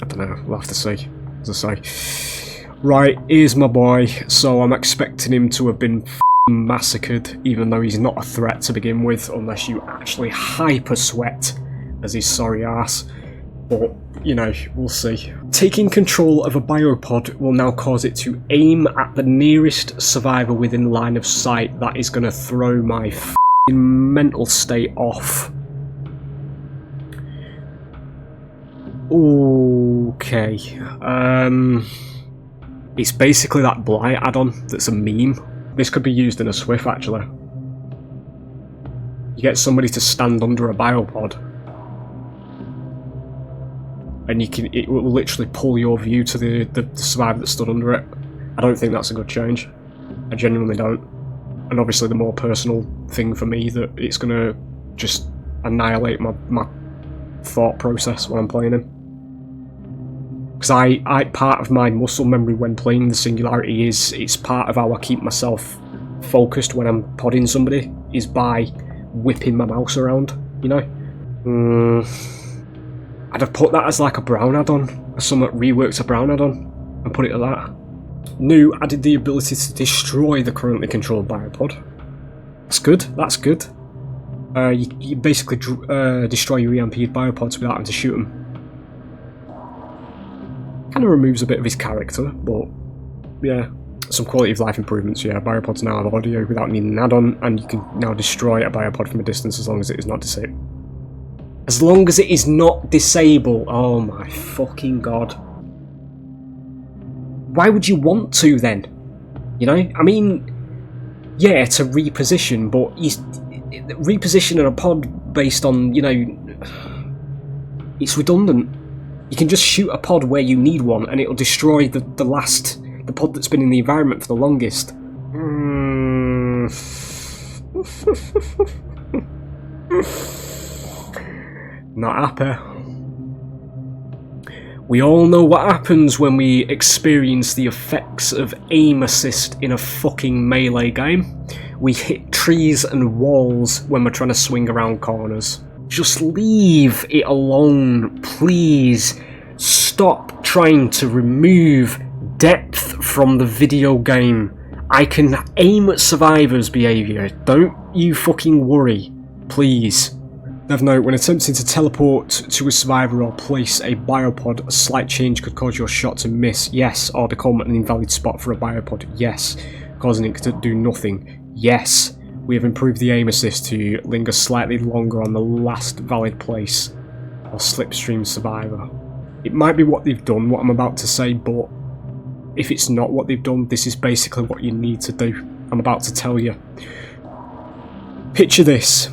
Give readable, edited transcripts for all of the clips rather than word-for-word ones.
I don't know, we'll have to see, as I say. Right, here's my boy. So I'm expecting him to have been massacred, even though he's not a threat to begin with, unless you actually hyper sweat as his sorry ass. But, you know, we'll see. Taking control of a biopod will now cause it to aim at the nearest survivor within line of sight. That is going to throw my mental state off. Okay. It's basically that blight add-on that's a meme. This could be used in a Swift, actually. You get somebody to stand under a biopod, and it will literally pull your view to the survivor that stood under it. I don't think that's a good change. I genuinely don't. And obviously the more personal thing for me, that it's going to just annihilate my thought process when I'm playing him. Because I part of my muscle memory when playing the Singularity is, it's part of how I keep myself focused when I'm podding somebody, is by whipping my mouse around, you know? I'd have put that as like a brown add-on, or something reworked a brown add-on, and put it at that. New added the ability to destroy the currently controlled biopod. That's good, that's good. You basically destroy your EMP'd biopods without having to shoot them. Kind of removes a bit of his character, but yeah. Some quality of life improvements, yeah. Biopods now have audio without needing an add-on, and you can now destroy a biopod from a distance as long as it is not disabled. As long as it is not disabled. Oh my fucking god. Why would you want to then? You know? I mean, yeah, to reposition, but repositioning a pod based on, you know, it's redundant. You can just shoot a pod where you need one, and it'll destroy the pod that's been in the environment for the longest. Not happy. We all know what happens when we experience the effects of aim assist in a fucking melee game. We hit trees and walls when we're trying to swing around corners. Just leave it alone, please. Stop trying to remove depth from the video game. I can aim at survivors' behaviour. Don't you fucking worry, please. Dev note, when attempting to teleport to a survivor or place a biopod, a slight change could cause your shot to miss, yes, or become an invalid spot for a biopod, yes, causing it to do nothing, yes. We have improved the aim assist to linger slightly longer on the last valid place, or slipstream survivor. It might be what they've done, what I'm about to say, but if it's not what they've done, this is basically what you need to do. I'm about to tell you. Picture this.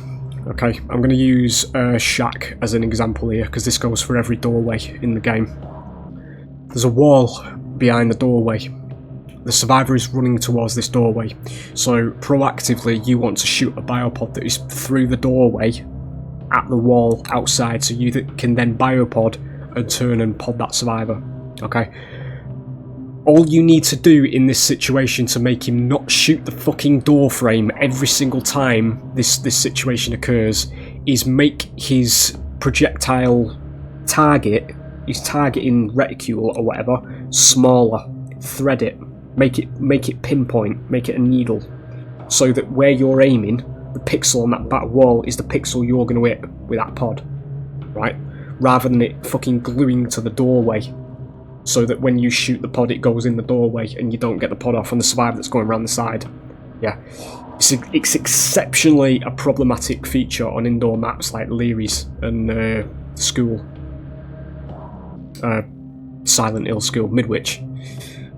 Okay, I'm going to use Shack as an example here, because this goes for every doorway in the game. There's a wall behind the doorway. The survivor is running towards this doorway, so proactively you want to shoot a biopod that is through the doorway at the wall outside, so you can then biopod and turn and pod that survivor. Okay? All you need to do in this situation to make him not shoot the fucking door frame every single time this situation occurs is make his projectile target, his targeting reticule or whatever, smaller. Thread it. Make it pinpoint. Make it a needle. So that where you're aiming, the pixel on that back wall is the pixel you're going to hit with that pod. Right? Rather than it fucking gluing to the doorway. So that when you shoot the pod, it goes in the doorway and you don't get the pod off on the survivor that's going around the side. Yeah. It's exceptionally a problematic feature on indoor maps like Leary's and School. Silent Hill School, Midwich.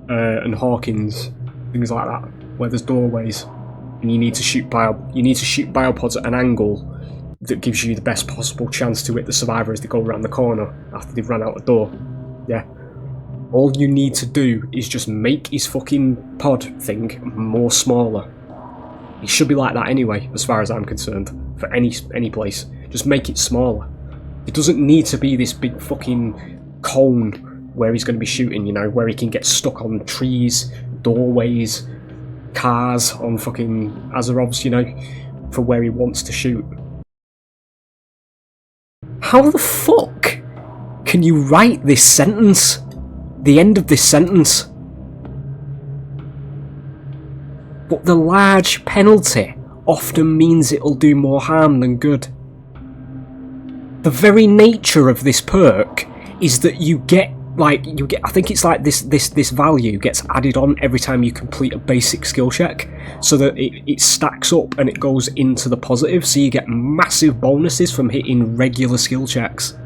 And Hawkins. Things like that. Where there's doorways. And you need to shoot biopods at an angle that gives you the best possible chance to hit the survivor as they go around the corner after they've run out the door. Yeah. All you need to do is just make his fucking pod thing more smaller. It should be like that anyway, as far as I'm concerned, for any place. Just make it smaller. It doesn't need to be this big fucking cone where he's going to be shooting, you know, where he can get stuck on trees, doorways, cars, on fucking Azerovs, you know, for where he wants to shoot. How the fuck can you write this sentence? The end of this sentence. But the large penalty often means it'll do more harm than good. The very nature of this perk is that you get, I think it's like this value gets added on every time you complete a basic skill check, so that it stacks up and it goes into the positive, so you get massive bonuses from hitting regular skill checks.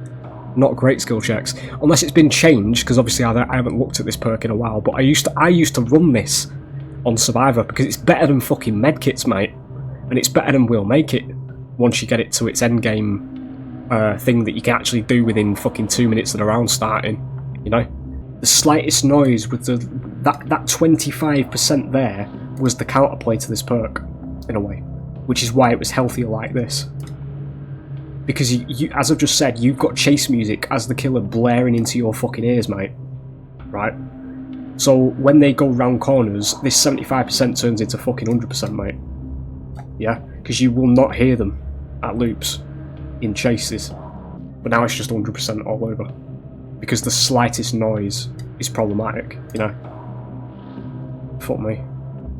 Not great skill checks, unless it's been changed, because obviously I haven't looked at this perk in a while, but I used to run this on Survivor, because it's better than fucking medkits, mate, and it's better than We'll Make It, once you get it to its end game thing that you can actually do within fucking 2 minutes of the round starting, you know? The slightest noise with that 25% there was the counterplay to this perk, in a way, which is why it was healthier like this. Because you, as I've just said, you've got chase music as the killer blaring into your fucking ears, mate. Right? So when they go round corners, this 75% turns into fucking 100%, mate. Yeah? Because you will not hear them at loops in chases. But now it's just 100% all over. Because the slightest noise is problematic, you know? Fuck me.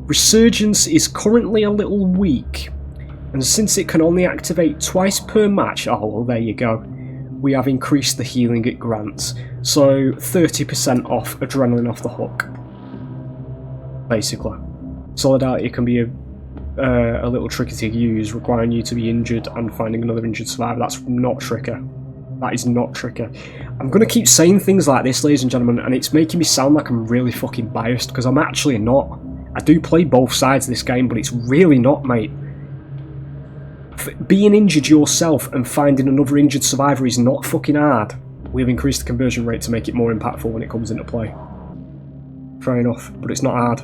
Resurgence is currently a little weak. And since it can only activate twice per match, oh well, there you go, we have increased the healing it grants. So 30% off adrenaline off the hook, basically. Solidarity can be a little tricky to use, requiring you to be injured and finding another injured survivor. That's not tricky. That is not tricky. I'm going to keep saying things like this, ladies and gentlemen, and it's making me sound like I'm really fucking biased, because I'm actually not. I do play both sides of this game, but it's really not, mate. Being injured yourself and finding another injured survivor is not fucking hard. We've increased the conversion rate to make it more impactful when it comes into play. Fair enough, but it's not hard.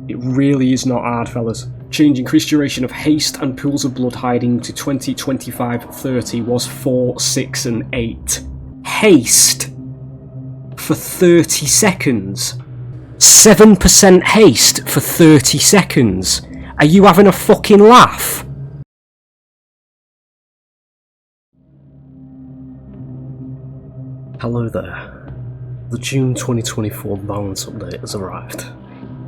It really is not hard, fellas. Change increased duration of haste and pools of blood hiding to 20, 25, 30 was 4, 6 and 8. Haste for 30 seconds. 7% haste for 30 seconds. Are you having a fucking laugh? Hello there. The June 2024 balance update has arrived,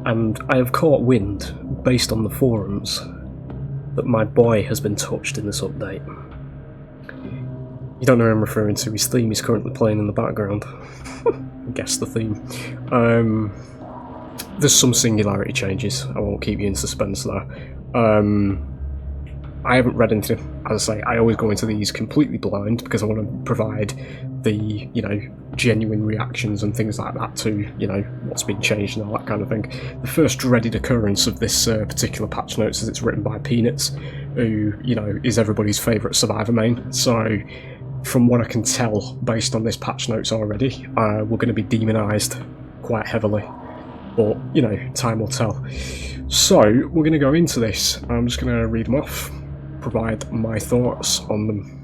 and I have caught wind, based on the forums, that my boy has been touched in this update. You don't know who I'm referring to, his theme is currently playing in the background. Guess the theme. There's some Singularity changes, I won't keep you in suspense there. I haven't read anything. As I say, I always go into these completely blind because I want to provide the, you know, genuine reactions and things like that to, you know, what's been changed and all that kind of thing. The first dreaded occurrence of this particular patch notes is it's written by Peanuts, who, you know, is everybody's favourite Survivor main. So, from what I can tell, based on this patch notes already, we're going to be demonised quite heavily. But, you know, time will tell. So, we're going to go into this. I'm just going to read them off, provide my thoughts on them,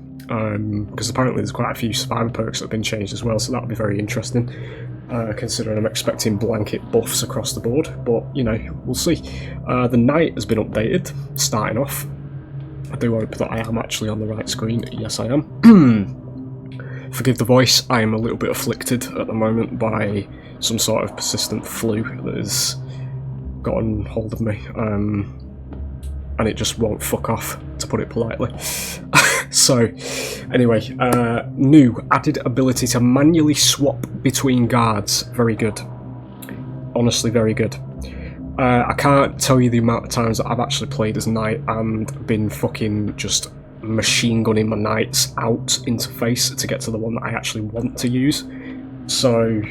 because apparently there's quite a few survivor perks that have been changed as well, so that'll be very interesting, considering I'm expecting blanket buffs across the board, but, you know, we'll see. The night has been updated, starting off. I do hope that I am actually on the right screen. Yes, I am. Forgive the voice, I am a little bit afflicted at the moment by some sort of persistent flu that has gotten hold of me, and it just won't fuck off, to put it politely. So, anyway, new added ability to manually swap between guards. Very good. Honestly, very good. I can't tell you the amount of times that I've actually played as Knight and been fucking just machine gunning my Knights out into face to get to the one that I actually want to use. So,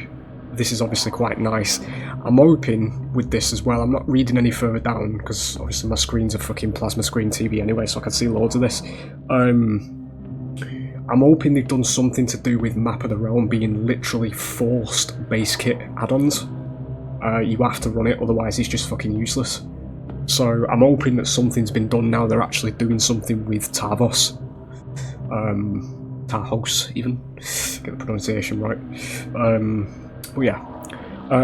this is obviously quite nice. I'm hoping with this as well, I'm not reading any further down because obviously my screen's a fucking plasma screen TV anyway, so I can see loads of this. I'm hoping they've done something to do with Map of the Realm being literally forced base kit add-ons. You have to run it, otherwise it's just fucking useless. So I'm hoping that something's been done now. They're actually doing something with Tarvos. Tarhos, even. Get the pronunciation right. But yeah.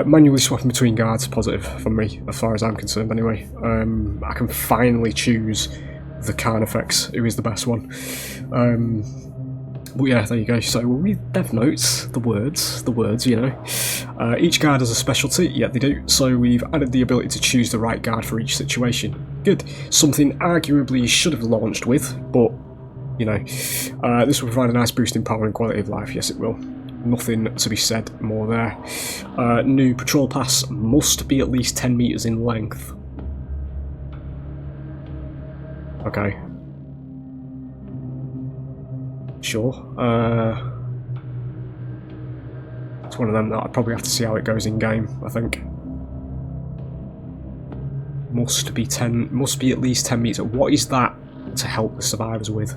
Manually swapping between guards, positive for me, as far as I'm concerned anyway. I can finally choose the Carnifex, who is the best one. But yeah, there you go. So we'll read dev notes, the words, you know. Each guard has a specialty. Yeah, they do. So we've added the ability to choose the right guard for each situation. Good. Something arguably you should have launched with, but, you know. This will provide a nice boost in power and quality of life. Yes, it will. Nothing to be said more there. New patrol pass must be at least 10 meters in length. Okay. Sure. It's one of them that I'd probably have to see how it goes in game, I think. Must be at least 10 meters. What is that to help the survivors with?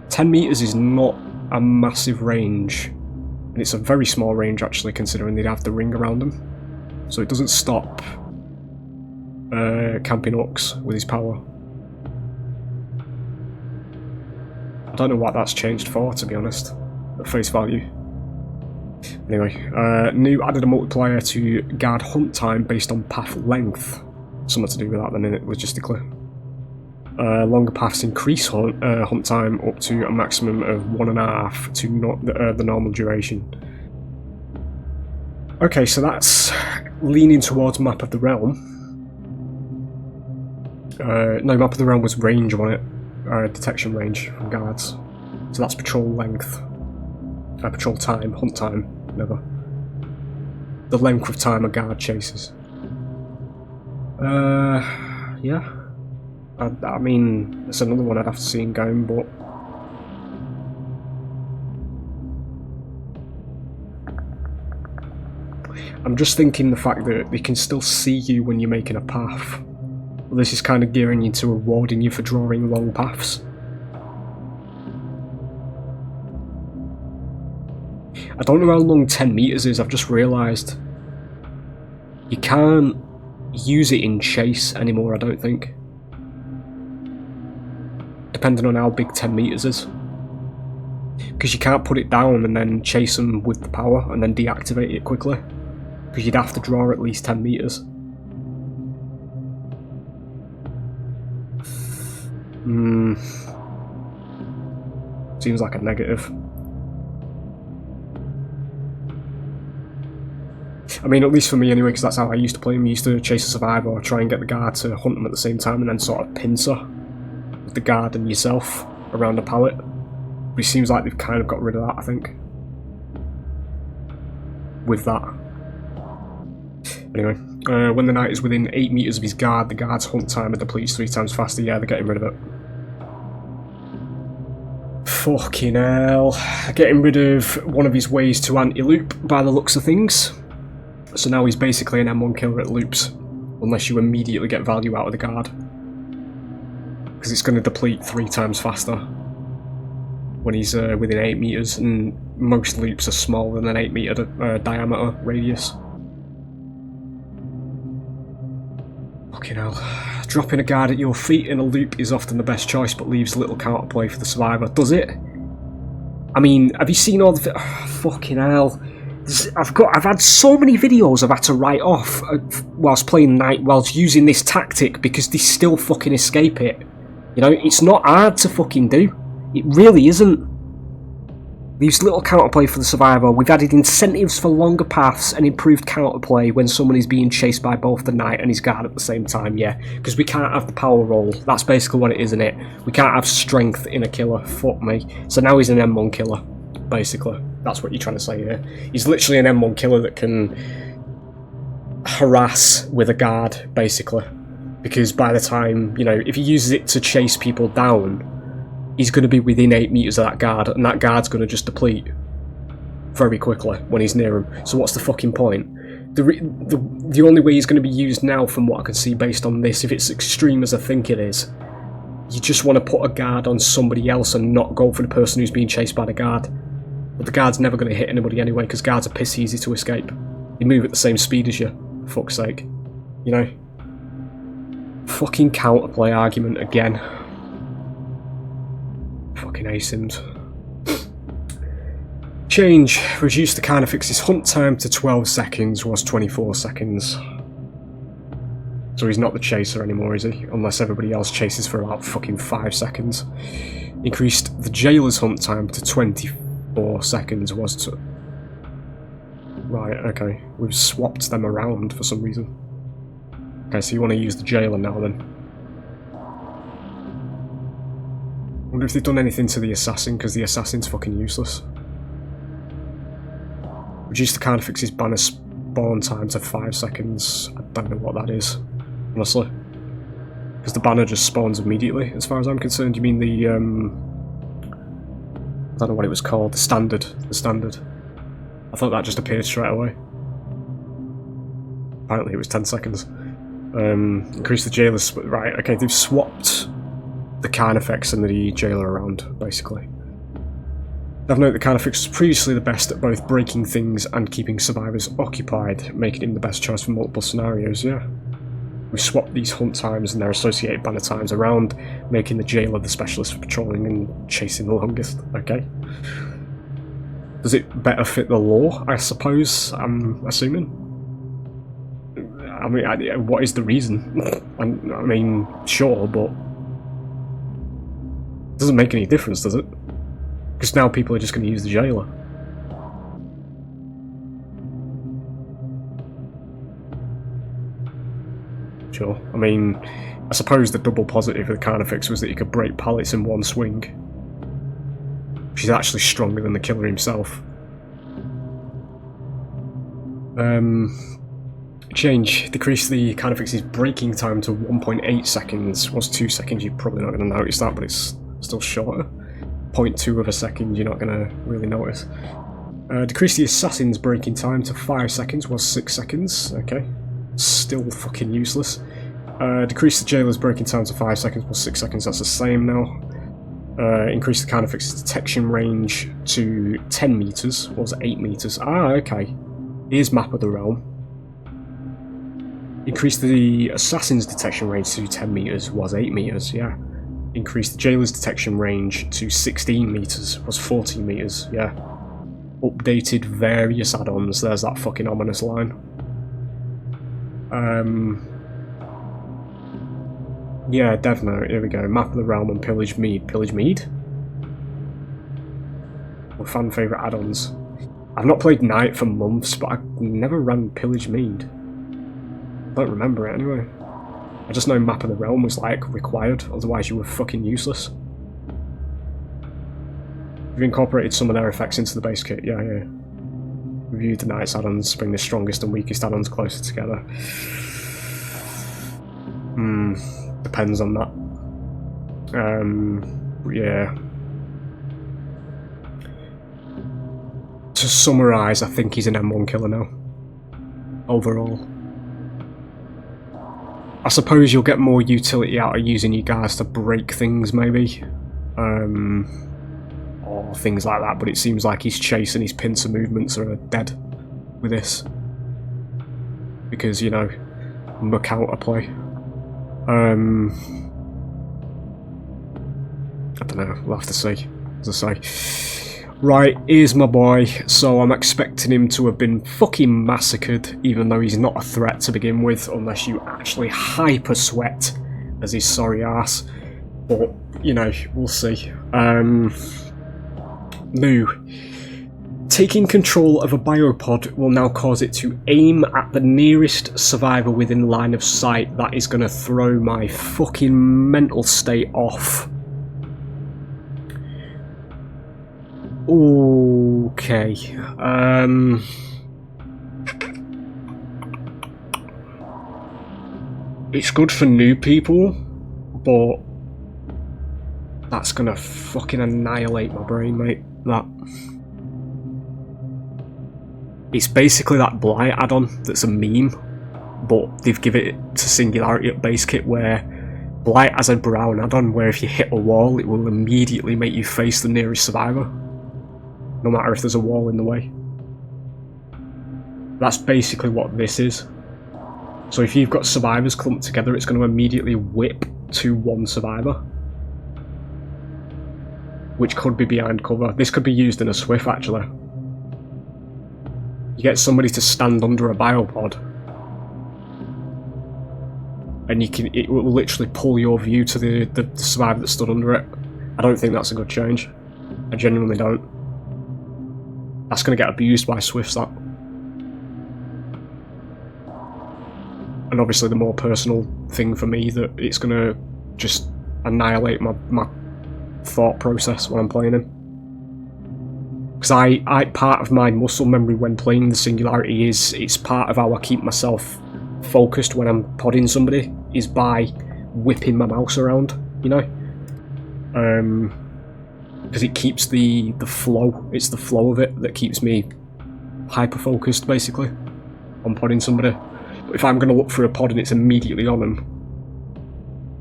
"10 meters is not a massive range, and it's a very small range actually, considering they'd have the ring around them. So it doesn't stop camping orcs with his power. I don't know what that's changed for, to be honest, at face value. Anyway, new added a multiplier to guard hunt time based on path length. Something to do with that then, innit, logistically. Longer paths increase hunt time up to a maximum of 1.5 to not the normal duration. Okay, so that's leaning towards Map of the Realm. No, Map of the Realm was range on it. Detection range from guards. So that's patrol length. Patrol time, hunt time, never. The length of time a guard chases. Yeah. I mean, it's another one I'd have to see in game, but... I'm just thinking the fact that they can still see you when you're making a path. Well, this is kind of gearing you to rewarding you for drawing long paths. I don't know how long 10 meters is, I've just realised. You can't use it in chase anymore, I don't think. Depending on how big 10 meters is. Because you can't put it down and then chase them with the power and then deactivate it quickly. Because you'd have to draw at least 10 meters. Seems like a negative. I mean, at least for me anyway, because that's how I used to play them. I used to chase a survivor or try and get the guard to hunt them at the same time and then sort of pincer with the guard and yourself around the pallet. But it seems like they've kind of got rid of that, I think. With that. Anyway, when the knight is within 8 meters of his guard, the guard's hunt timer depletes 3 times faster. Yeah, they're getting rid of it. Fucking hell. Getting rid of one of his ways to anti-loop by the looks of things. So now he's basically an M1 killer at loops, unless you immediately get value out of the guard. Because it's going to deplete 3 times faster when he's within 8 meters, and most loops are smaller than an 8 meter diameter radius. Fucking hell. Dropping a guard at your feet in a loop is often the best choice, but leaves little counterplay for the survivor. Does it? I mean, have you seen all the... fucking hell. I've had so many videos I've had to write off whilst playing Knight, whilst using this tactic, because they still fucking escape it. You know, it's not hard to fucking do. It really isn't. Leaves little counterplay for the survivor. We've added incentives for longer paths and improved counterplay when someone is being chased by both the knight and his guard at the same time, yeah. Because we can't have the power roll. That's basically what it is, isn't it? We can't have strength in a killer. Fuck me. So now he's an M1 killer, basically. That's what you're trying to say here. He's literally an M1 killer that can harass with a guard, basically. Because by the time, you know, if he uses it to chase people down, he's going to be within 8 meters of that guard, and that guard's going to just deplete very quickly when he's near him. So what's the fucking point? The only way he's going to be used now, from what I can see based on this, if it's extreme as I think it is, you just want to put a guard on somebody else and not go for the person who's being chased by the guard. But the guard's never going to hit anybody anyway, because guards are piss easy to escape. They move at the same speed as you, for fuck's sake. You know? Fucking counterplay argument again. Fucking asims. Change. Reduce the Carnifex's hunt time to 12 seconds, was 24 seconds. So he's not the chaser anymore, is he? Unless everybody else chases for about fucking 5 seconds. Increased the jailer's hunt time to 24 seconds was to... Right, okay. We've swapped them around for some reason. Okay, so you want to use the jailer now then. I wonder if they've done anything to the assassin, because the assassin's fucking useless. Reduce the carnifex's banner spawn time to 5 seconds. I don't know what that is, honestly. Because the banner just spawns immediately, as far as I'm concerned. You mean the, I don't know what it was called, the standard. The standard. I thought that just appeared straight away. Apparently it was 10 seconds. Increase the jailer's... Right, okay, they've swapped the carnifex and the jailer around, basically. I've noted the carnifex was previously the best at both breaking things and keeping survivors occupied, making him the best choice for multiple scenarios, yeah. We swapped these hunt times and their associated banner times around, making the jailer the specialist for patrolling and chasing the longest, okay. Does it better fit the lore, I suppose, I'm assuming? I mean, what is the reason? I mean, sure, but... It doesn't make any difference, does it? Because now people are just going to use the jailer. Sure. I mean, I suppose the double positive of the carnifex was that you could break pallets in one swing. Which is actually stronger than the killer himself. Change. Decrease the carnifex's breaking time to 1.8 seconds. Was 2 seconds, you're probably not going to notice that, but it's still shorter. 0.2 of a second, you're not going to really notice. Decrease the assassin's breaking time to 5 seconds. Was 6 seconds. Okay. Still fucking useless. Decrease the jailer's breaking time to 5 seconds. Was 6 seconds. That's the same now. Increase the carnifex's detection range to 10 meters. Was 8 meters. Ah, okay. Here's map of the realm. Increase the assassin's detection range to 10 meters. Was 8 meters. Yeah. Increase the jailer's detection range to 16 meters. Was 14 meters. Yeah. Updated various add-ons. There's that fucking ominous line. Yeah, definitely. Here we go. Map of the realm and Pillage Mead. Pillage Mead? Well, fan favourite add-ons. I've not played Knight for months, but I never ran Pillage Mead. I don't remember it anyway. I just know Map of the Realm was, like, required, otherwise you were fucking useless. We've incorporated some of their effects into the base kit, yeah. Review the Knight's add-ons, bring the strongest and weakest add-ons closer together. Depends on that. Yeah. To summarise, I think he's an M1 killer now. Overall. I suppose you'll get more utility out of using you guys to break things, maybe. Or things like that, but it seems like his chase and his pincer movements are dead with this. Because, you know, counterplay. I don't know, we'll have to see, as I say. Right, here's my boy, so I'm expecting him to have been fucking massacred, even though he's not a threat to begin with, unless you actually hyper sweat as his sorry ass. But, you know, we'll see. Moo. Taking control of a biopod will now cause it to aim at the nearest survivor within line of sight. That is going to throw my fucking mental state off. Okay. It's good for new people, but that's going to fucking annihilate my brain, mate. That. It's basically that Blight add-on that's a meme, but they've given it to Singularity at base kit, where Blight has a brown add-on where if you hit a wall it will immediately make you face the nearest survivor, no matter if there's a wall in the way. That's basically what this is. So if you've got survivors clumped together, it's going to immediately whip to one survivor, which could be behind cover. This could be used in a Swift, actually. You get somebody to stand under a biopod, and it will literally pull your view to the survivor that stood under it. I don't think that's a good change. I genuinely don't. That's going to get abused by Swifts, that. And obviously the more personal thing for me, that it's going to just annihilate my thought process when I'm playing him. Because I part of my muscle memory when playing the Singularity is, it's part of how I keep myself focused when I'm podding somebody, is by whipping my mouse around, you know? Because it keeps the flow, it's the flow of it that keeps me hyper-focused, basically, on podding somebody. But if I'm going to look for a pod and it's immediately on them,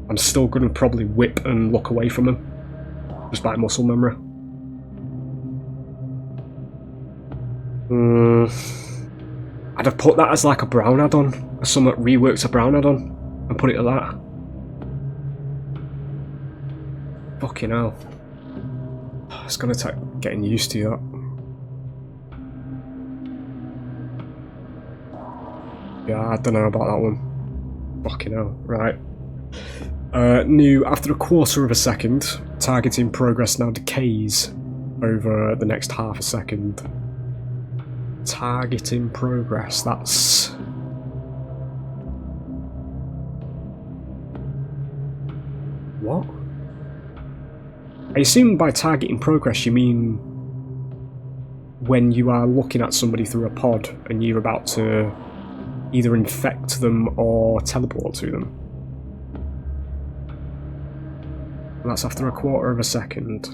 I'm still going to probably whip and look away from them, just by muscle memory. I'd have put that as like a brown add-on, or something reworks a brown add-on, and put it at that. Fucking hell. It's gonna take getting used to that. Yeah, I don't know about that one. Fucking hell. Right. New, after a quarter of a second, targeting progress now decays over the next half a second. Targeting progress, that's... What? I assume by targeting progress you mean when you are looking at somebody through a pod and you're about to either infect them or teleport to them. And that's after a quarter of a second.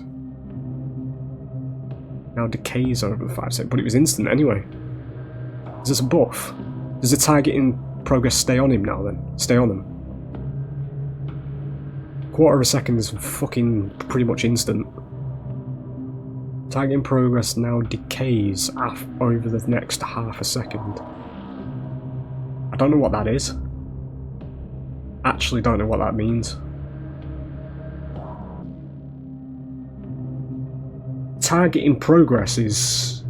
Now decays over the 5 seconds, but it was instant anyway. Is this a buff? Does the targeting progress stay on him now then? Stay on him? Quarter of a second is fucking pretty much instant. Targeting progress now decays over the next half a second. I don't know what that is. Actually don't know what that means. Targeting progress is...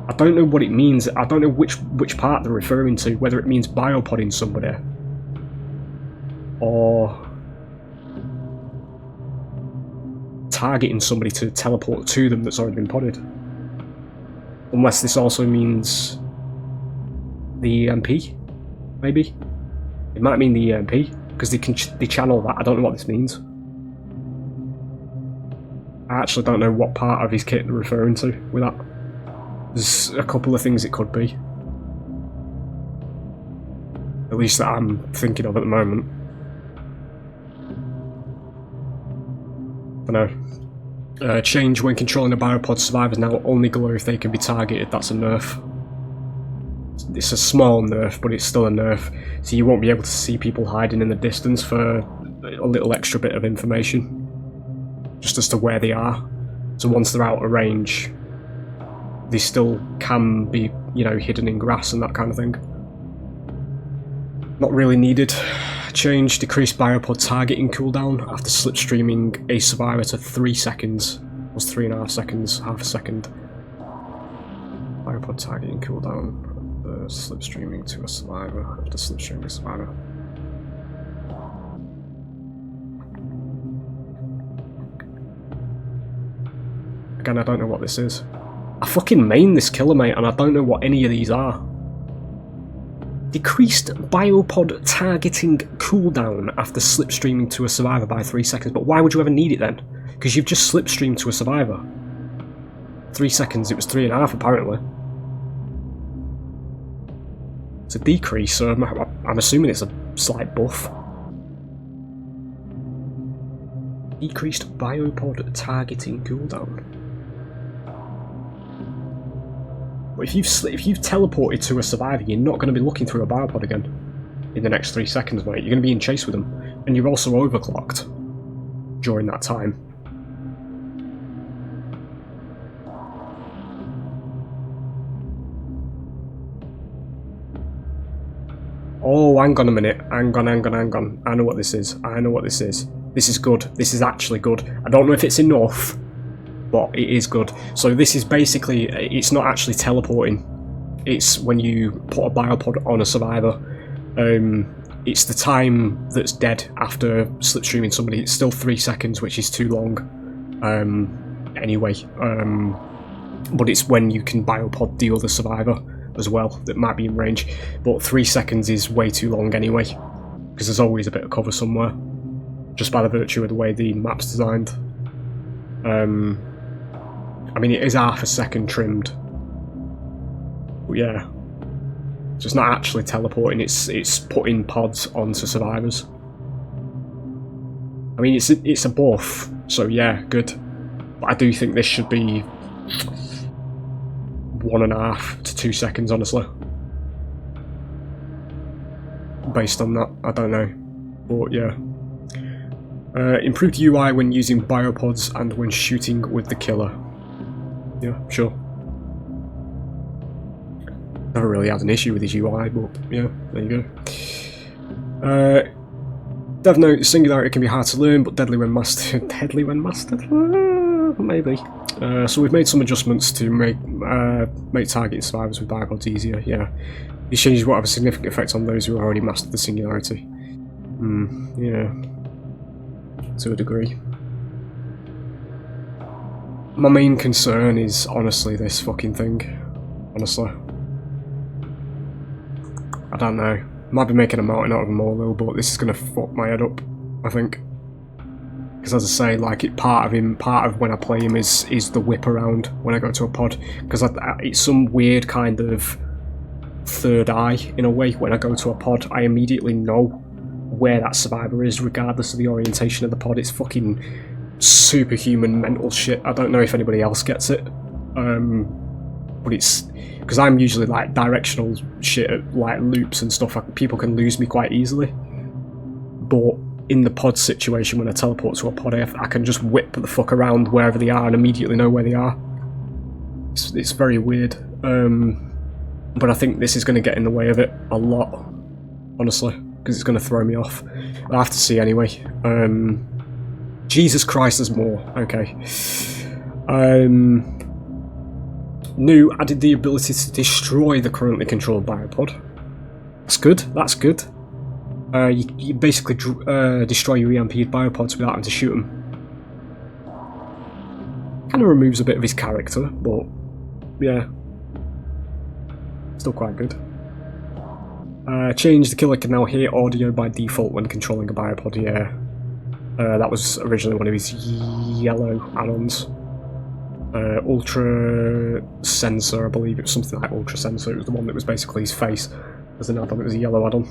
I don't know what it means. I don't know which part they're referring to, whether it means biopodding somebody or targeting somebody to teleport to them that's already been podded. Unless this also means the EMP, maybe? It might mean the EMP, because they channel that. I don't know what this means. I actually don't know what part of his kit they're referring to with that. There's a couple of things it could be. At least that I'm thinking of at the moment. I don't know. Change when controlling a biopod, survivors now only glow if they can be targeted. That's a nerf. It's a small nerf, but it's still a nerf. So you won't be able to see people hiding in the distance for a little extra bit of information. Just as to where they are. So once they're out of range, they still can be, you know, hidden in grass and that kind of thing. Not really needed. Change, decreased biopod targeting cooldown after slipstreaming a survivor to 3 seconds. It was 3.5 seconds, half a second. Biopod targeting cooldown after slipstreaming to a survivor. After slipstreaming a survivor. Again, I don't know what this is. I fucking main this killer, mate, and I don't know what any of these are. Decreased biopod targeting cooldown after slipstreaming to a survivor by 3 seconds. But why would you ever need it then? Because you've just slipstreamed to a survivor. 3 seconds, it was 3.5 apparently. It's a decrease, so I'm assuming it's a slight buff. Decreased biopod targeting cooldown. But if you've teleported to a survivor, you're not going to be looking through a biopod again in the next 3 seconds, mate. You're going to be in chase with them, and you're also overclocked during that time. Oh, hang on a minute. Hang on. I know what this is. This is good. This is actually good. I don't know if it's enough, but it is good. So this is basically, it's not actually teleporting. It's when you put a biopod on a survivor, It's the time that's dead after slipstreaming somebody. It's still 3 seconds, which is too long. Anyway, but it's when you can biopod the other survivor as well that might be in range. But 3 seconds is way too long anyway, because there's always a bit of cover somewhere, just by the virtue of the way the map's designed. I mean, it is half a second trimmed, but yeah. So it's not actually teleporting, it's putting pods onto survivors. I mean, it's a buff, so yeah, good. But I do think this should be 1.5 to 2 seconds, honestly. Based on that, I don't know. But yeah. Improved UI when using biopods and when shooting with the killer. Yeah, sure. Never really had an issue with his UI, but yeah, there you go. Dev note: Singularity can be hard to learn, but deadly when mastered. Deadly when mastered? Maybe. So we've made some adjustments to make targeting survivors with biopods easier. Yeah, these changes will have a significant effect on those who already mastered the Singularity. Yeah, to a degree. My main concern is honestly this fucking thing. Honestly. I don't know. Might be making a mountain out of a molehill, but this is gonna fuck my head up, I think. Because as I say, like, part of when I play him is the whip around when I go to a pod. Because it's some weird kind of third eye in a way. When I go to a pod, I immediately know where that survivor is, regardless of the orientation of the pod. It's fucking superhuman mental shit. I don't know if anybody else gets it, but it's because I'm usually like directional shit at like loops and stuff. People can lose me quite easily, but in the pod situation, when I teleport to a pod, I can just whip the fuck around wherever they are and immediately know where they are. It's very weird, but I think this is going to get in the way of it a lot, honestly, because it's going to throw me off. I'll have to see anyway. Jesus Christ, there's more. Okay. New added the ability to destroy the currently controlled biopod. That's good. That's good. You basically destroy your EMP'd biopods without having to shoot them. Kind of removes a bit of his character, but yeah, still quite good. Change: the killer can now hear audio by default when controlling a biopod. Yeah, that was originally one of his yellow add-ons. Ultra Sensor, I believe it was something like Ultra Sensor. It was the one that was basically his face as an add-on. It was a yellow add-on.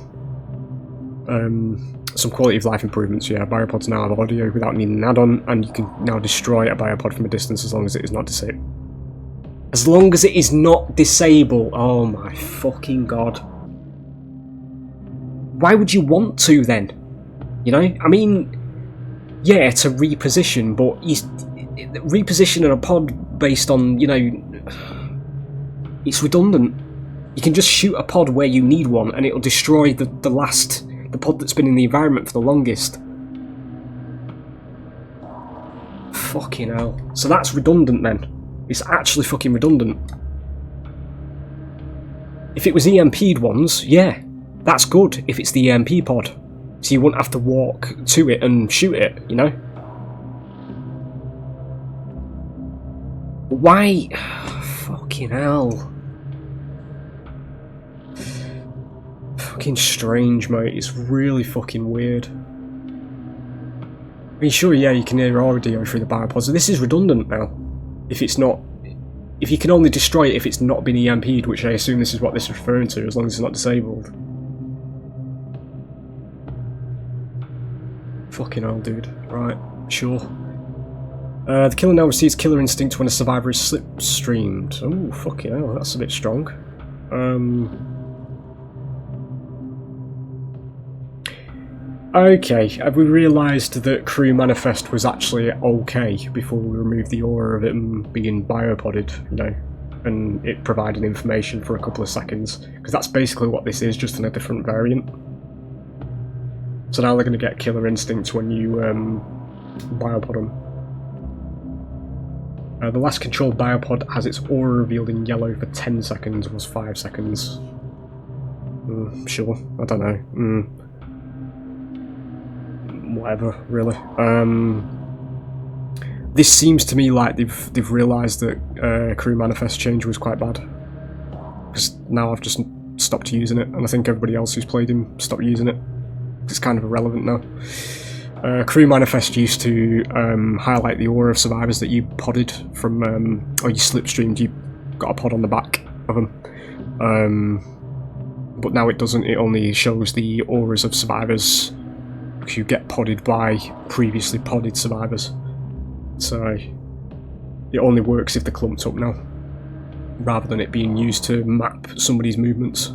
Some quality of life improvements. Yeah, biopods now have audio without needing an add-on, and you can now destroy a biopod from a distance as long as it is not disabled. As long as it is not disabled. Oh my fucking god. Why would you want to then? You know, I mean, yeah, to reposition, but repositioning a pod based on, you know, it's redundant. You can just shoot a pod where you need one and it'll destroy the pod that's been in the environment for the longest. Fucking hell. So that's redundant then. It's actually fucking redundant. If it was EMP'd ones, yeah, that's good if it's the EMP pod. So you wouldn't have to walk to it and shoot it, you know? Why? Fucking hell. Fucking strange, mate. It's really fucking weird. I mean, sure, yeah, you can hear audio through the biopods. So this is redundant now. If it's not... If you can only destroy it if it's not been EMP'd, which I assume this is what this is referring to, as long as it's not disabled. Fucking hell, dude. Right, sure. The killer now receives killer instinct when a survivor is slipstreamed. Oh, fucking hell, that's a bit strong. Okay, have we realised that Crew Manifest was actually okay before we removed the aura of it being biopoded, you know, and it provided information for a couple of seconds? Because that's basically what this is, just in a different variant. So now they're going to get killer instincts when you biopod them. The last controlled biopod has its aura revealed in yellow for 10 seconds, was 5 seconds. Sure, I don't know. Whatever, really. This seems to me like they've realised that crew manifest change was quite bad. Because now I've just stopped using it, and I think everybody else who's played him stopped using it. It's kind of irrelevant now. Crew manifest used to highlight the aura of survivors that you podded from, or you slipstreamed. You got a pod on the back of them. But now it doesn't. It only shows the auras of survivors who get podded by previously podded survivors. So it only works if they're clumped up now, rather than it being used to map somebody's movements.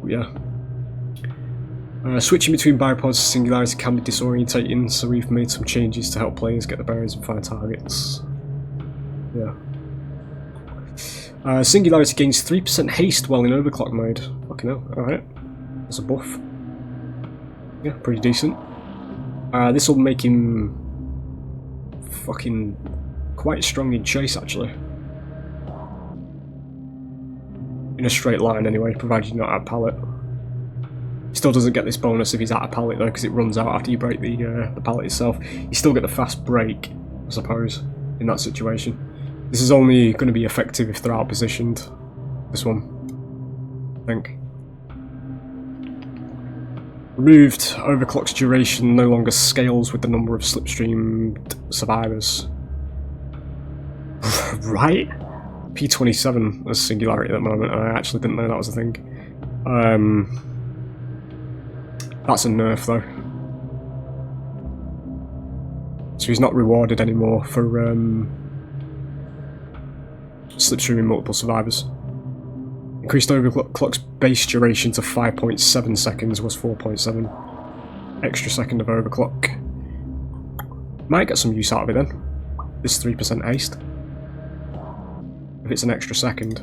Yeah. Switching between biopods to Singularity can be disorientating, so we've made some changes to help players get the bearings and find targets. Yeah. Singularity gains 3% haste while in overclock mode. Fucking hell, alright. That's a buff. Yeah, pretty decent. This will make him fucking quite strong in chase, actually. In a straight line, anyway, provided you're not at a pallet. Still doesn't get this bonus if he's at a pallet, though, because it runs out after you break the pallet itself. You still get the fast break, I suppose, in that situation. This is only going to be effective if they're out-positioned, this one, I think. Removed, overclock's duration no longer scales with the number of slipstreamed survivors. Right? P27 as Singularity at the moment, I actually didn't know that was a thing. That's a nerf though. So he's not rewarded anymore for slipstreaming multiple survivors. Increased overclock's base duration to 5.7 seconds was 4.7. Extra second of overclock. Might get some use out of it then. This 3% haste. If it's an extra second.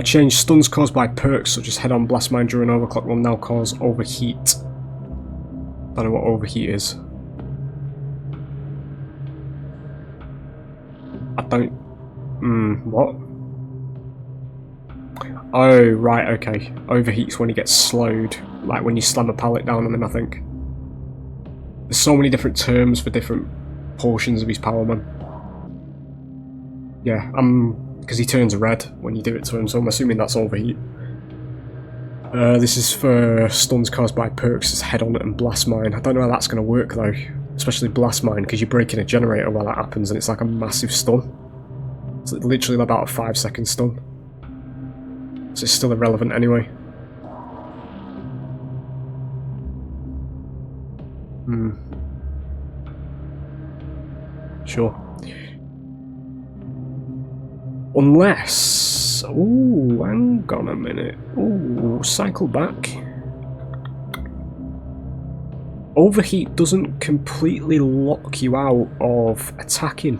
Change stuns caused by perks such as head-on blast mine during overclock will now cause overheat. Don't know what overheat is. I don't... what? Oh, right, okay. Overheat's when he gets slowed, like when you slam a pallet down on him, I think. There's so many different terms for different portions of his power, man. Yeah, because he turns red when you do it to him, so I'm assuming that's overheat. This is for stuns caused by perks as head-on and blast mine. I don't know how that's going to work though, especially blast mine, because you're breaking a generator while that happens and it's like a massive stun. It's literally about a 5-second stun. So it's still irrelevant anyway. Sure. Unless... ooh, hang on a minute. Ooh, cycle back. Overheat doesn't completely lock you out of attacking.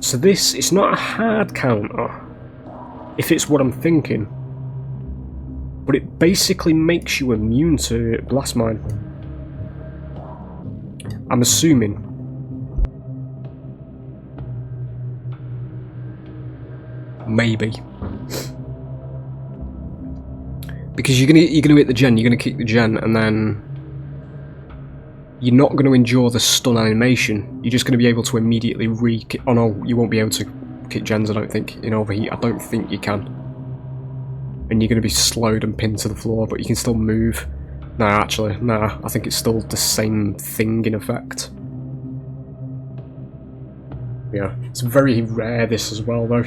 So this, it's not a hard counter, if it's what I'm thinking. But it basically makes you immune to blast mine. I'm assuming. Maybe. Because you're gonna hit the gen, you're gonna kick the gen, and then you're not going to endure the stun animation. You're just going to be able to immediately re-kick. Oh no, you won't be able to kick gens, I don't think, in overheat. I don't think you can. And you're going to be slowed and pinned to the floor, but you can still move. Nah, actually, nah. I think it's still the same thing in effect. Yeah, it's very rare this as well though.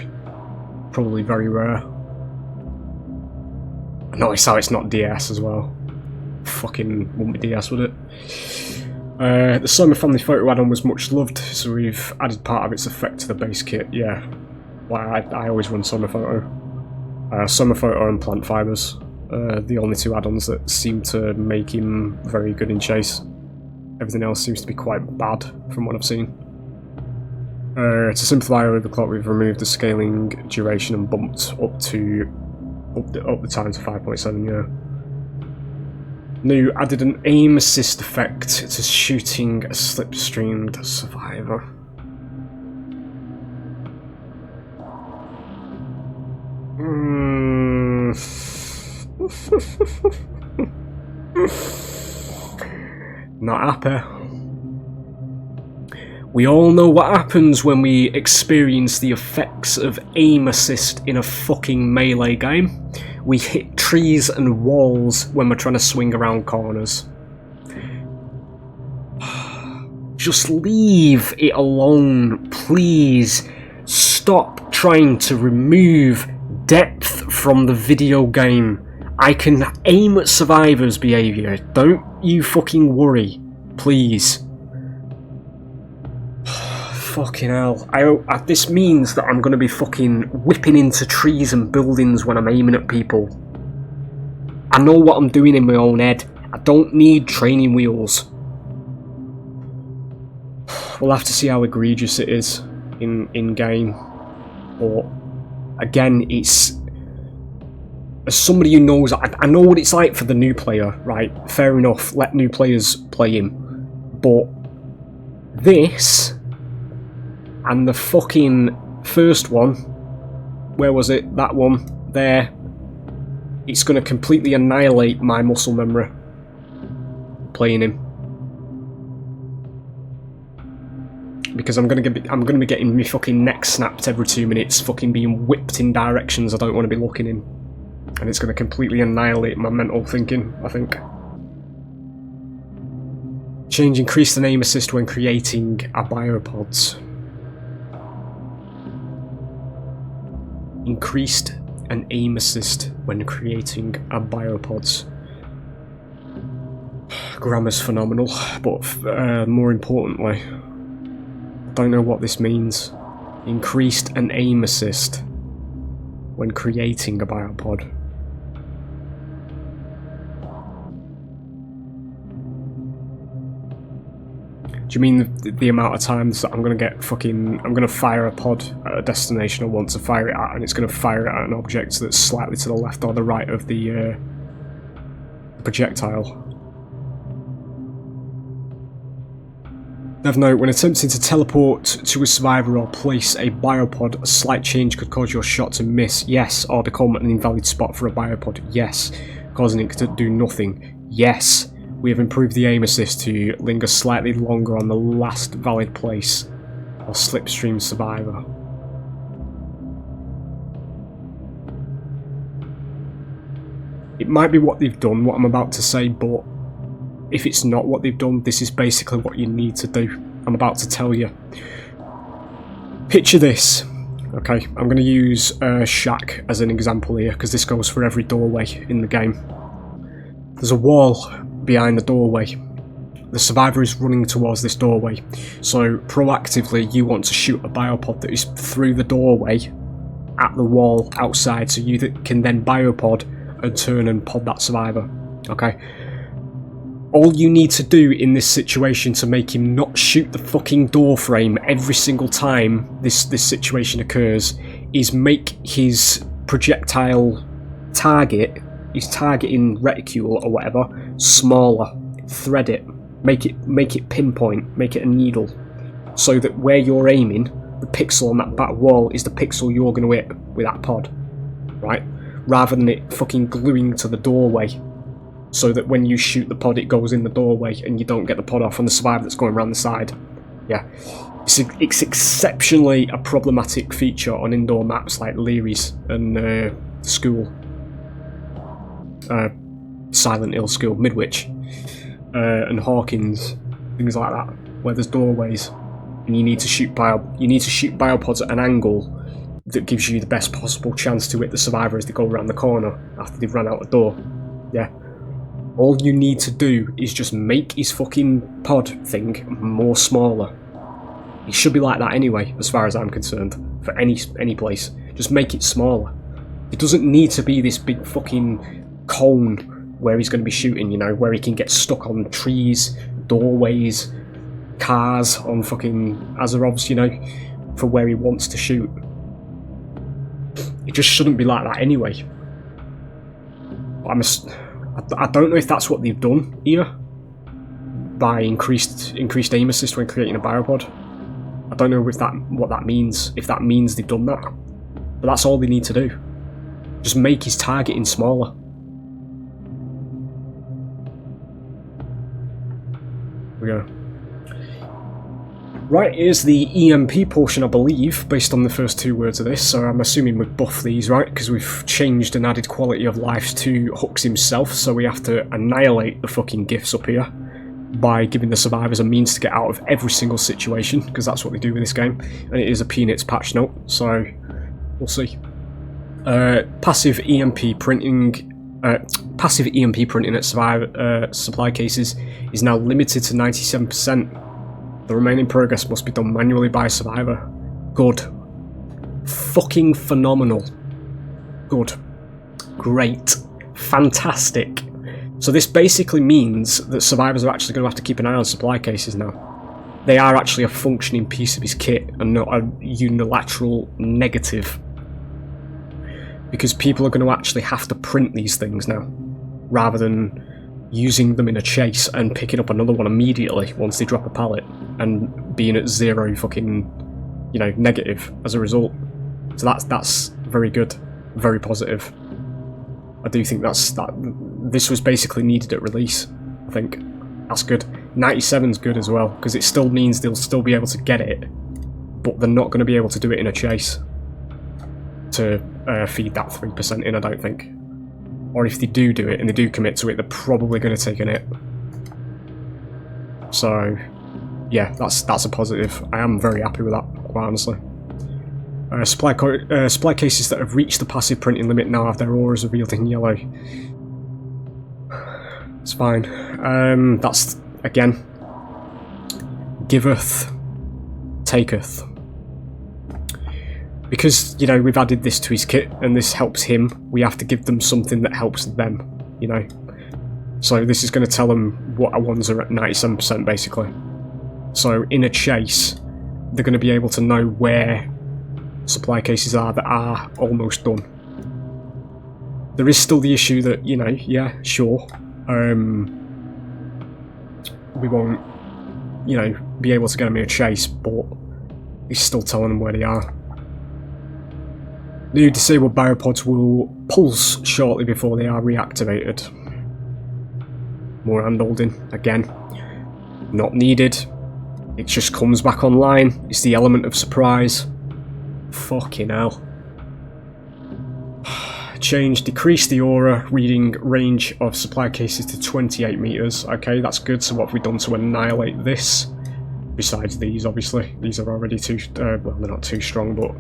Probably very rare. I notice how it's not DS as well. Fucking wouldn't be DS, would it? The Soma Family Photo add-on was much loved, so we've added part of its effect to the base kit. Yeah, well, I always run Soma Photo. Soma Photo and Plant Fibers, the only two add-ons that seem to make him very good in chase. Everything else seems to be quite bad from what I've seen. To simplify our overclock, we've removed the scaling duration and bumped up the time to 5.7. Yeah. New added an aim assist effect to shooting a slipstreamed survivor. Not happy. We all know what happens when we experience the effects of aim assist in a fucking melee game. We hit trees and walls when we're trying to swing around corners. Just leave it alone, please. Stop trying to remove depth from the video game. I can aim at survivors' behaviour. Don't you fucking worry, please. Fucking hell. This means that I'm going to be fucking whipping into trees and buildings when I'm aiming at people. I know what I'm doing in my own head. I don't need training wheels. We'll have to see how egregious it is in game. But again, it's... As somebody who knows... I know what it's like for the new player, right? Fair enough, let new players play him. But this... And the fucking first one, where was it? That one there. It's going to completely annihilate my muscle memory playing him, because I'm going to be getting my fucking neck snapped every 2 minutes, fucking being whipped in directions I don't want to be looking in, and it's going to completely annihilate my mental thinking, I think. Change increased and aim assist when creating a biopods. Increased an aim assist when creating a biopods. Grammar's phenomenal, but more importantly, I don't know what this means. Increased an aim assist when creating a biopod. Do you mean the amount of times that I'm going to fire a pod at a destination I want to fire it at, and it's going to fire it at an object that's slightly to the left or the right of the projectile? Dev note, when attempting to teleport to a survivor or place a biopod, a slight change could cause your shot to miss, yes, or become an invalid spot for a biopod, yes, causing it to do nothing, yes. We have improved the aim assist to linger slightly longer on the last valid place, or slipstream survivor. It might be what they've done, what I'm about to say, but if it's not what they've done, this is basically what you need to do. I'm about to tell you. Picture this. Okay, I'm going to use shack as an example here, because this goes for every doorway in the game. There's a wall behind the doorway. The survivor is running towards this doorway, so proactively you want to shoot a biopod that is through the doorway at the wall outside, so you can then biopod and turn and pod that survivor. Okay, all you need to do in this situation to make him not shoot the fucking door frame every single time this situation occurs is make his projectile target, his targeting reticule or whatever, smaller. Thread it, make it pinpoint, make it a needle, so that where you're aiming, the pixel on that back wall is the pixel you're going to hit with that pod, right? Rather than it fucking gluing to the doorway, so that when you shoot the pod it goes in the doorway and you don't get the pod off on the survivor that's going around the side. Yeah, it's exceptionally a problematic feature on indoor maps like Leary's and School. Silent Hill School, Midwich, and Hawkins, things like that, where there's doorways, and you need to shoot biopods at an angle that gives you the best possible chance to hit the survivor as they go around the corner after they've run out the door. Yeah, all you need to do is just make his fucking pod thing more smaller. It should be like that anyway, as far as I'm concerned. For any place, just make it smaller. It doesn't need to be this big fucking cone where he's going to be shooting, you know, where he can get stuck on trees, doorways, cars, on fucking Azerovs, you know, for where he wants to shoot. It just shouldn't be like that anyway. I don't know if that's what they've done here by increased aim assist when creating a biopod. I don't know what that means, if that means they've done that. But that's all they need to do. Just make his targeting smaller. we go. Right, here's the EMP portion, I believe, based on the first 2 words of this, so I'm assuming we've buffed these, right, because we've changed and added quality of life to Hux himself, so we have to annihilate the fucking gifts up here by giving the survivors a means to get out of every single situation, because that's what they do with this game, and it is a Peanuts patch note, so we'll see. Passive EMP printing at supply cases is now limited to 97%. The remaining progress must be done manually by a survivor. Good. Fucking phenomenal. Good. Great. Fantastic. So this basically means that survivors are actually going to have to keep an eye on supply cases now. They are actually a functioning piece of his kit and not a unilateral negative. Because people are going to actually have to print these things now, rather than using them in a chase and picking up another one immediately once they drop a pallet and being at 0 fucking, you know, negative as a result. So that's very good, very positive. I do think this was basically needed at release. I think that's good. 97's good as well, because it still means they'll still be able to get it, but they're not going to be able to do it in a chase to feed that 3% in, I don't think. Or if they do it and they do commit to it, they're probably going to take an hit. So, yeah, that's a positive. I am very happy with that, quite honestly. Supply cases that have reached the passive printing limit now have their auras revealed in yellow. It's fine. That's, again, giveth, taketh. Because, you know, we've added this to his kit and this helps him, we have to give them something that helps them, you know. So this is going to tell them what our ones are at 97% basically. So in a chase, they're going to be able to know where supply cases are that are almost done. There is still the issue that, you know, yeah, sure, we won't, you know, be able to get them in a chase, but he's still telling them where they are. New disabled biopods will pulse shortly before they are reactivated. More handholding, again. Not needed. It just comes back online. It's the element of surprise. Fucking hell. Change, decrease the aura reading range of supply cases to 28 meters. Okay, that's good. So what have we done to annihilate this? Besides these, obviously. These are already too, well, they're not too strong, but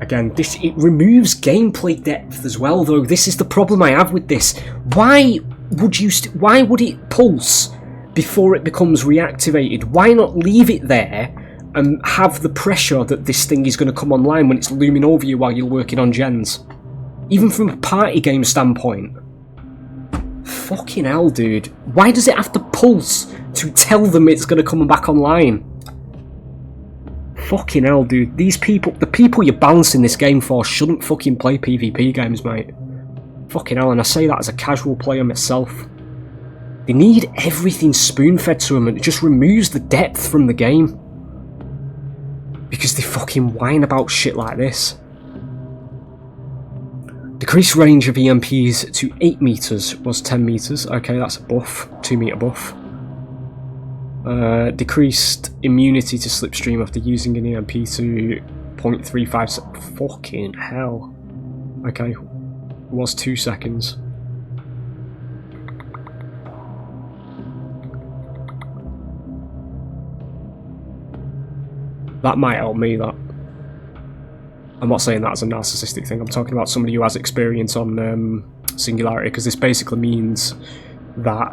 again, it removes gameplay depth as well, though. This is the problem I have with this. Why would it pulse before it becomes reactivated? Why not leave it there and have the pressure that this thing is going to come online when it's looming over you while you're working on gens? Even from a party game standpoint. Fucking hell, dude. Why does it have to pulse to tell them it's going to come back online? Fucking hell, dude. These people, the people you're balancing this game for shouldn't fucking play PvP games, mate. Fucking hell, and I say that as a casual player myself. They need everything spoon-fed to them, and it just removes the depth from the game. Because they fucking whine about shit like this. Decreased range of EMPs to 8 meters was 10 meters. Okay, that's a buff. 2 meter buff. Decreased immunity to slipstream after using an EMP to 0.35. Fucking hell. Okay, it was 2 seconds. That might help me, that. I'm not saying that as a narcissistic thing, I'm talking about somebody who has experience on Singularity, because this basically means that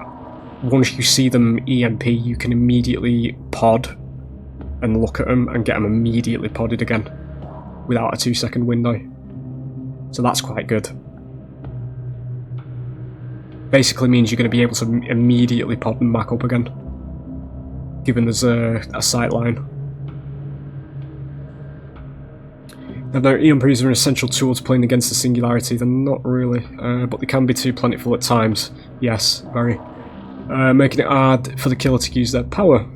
once you see them EMP, you can immediately pod and look at them and get them immediately podded again without a 2-second window. So that's quite good. Basically means you're going to be able to immediately pod them back up again, given there's a sight line. Now, EMPs are an essential tool to playing against the Singularity. They're not really, but they can be too plentiful at times. Yes, very. Making it hard for the killer to use their power.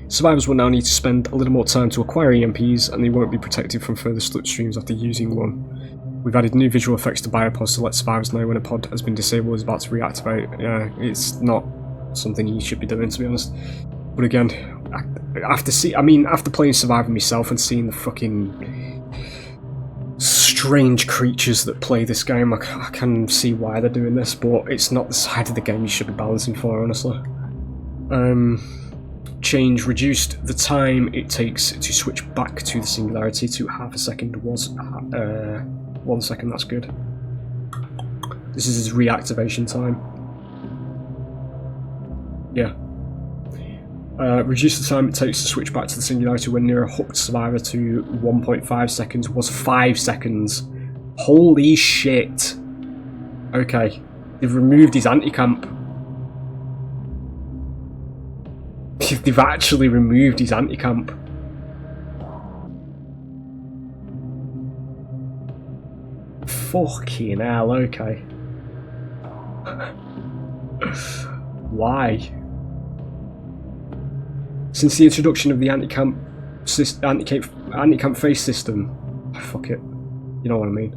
Survivors will now need to spend a little more time to acquire EMPs, and they won't be protected from further slipstreams after using one. We've added new visual effects to biopods to let survivors know when a pod has been disabled or is about to reactivate. Yeah, it's not something you should be doing, to be honest. But again, after playing Survivor myself and seeing the fucking strange creatures that play this game, I can see why they're doing this, but it's not the side of the game you should be balancing for, honestly. Change reduced the time it takes to switch back to the Singularity to half a second was 1 second, that's good. This is his reactivation time. Yeah. Reduce the time it takes to switch back to the Singularity when near a hooked survivor to 1.5 seconds was 5 seconds. Holy shit. Okay. They've removed his anti-camp. They've actually removed his anti-camp. Fucking hell, okay. Why? Since the introduction of the anti-camp face system, fuck it, you know what I mean.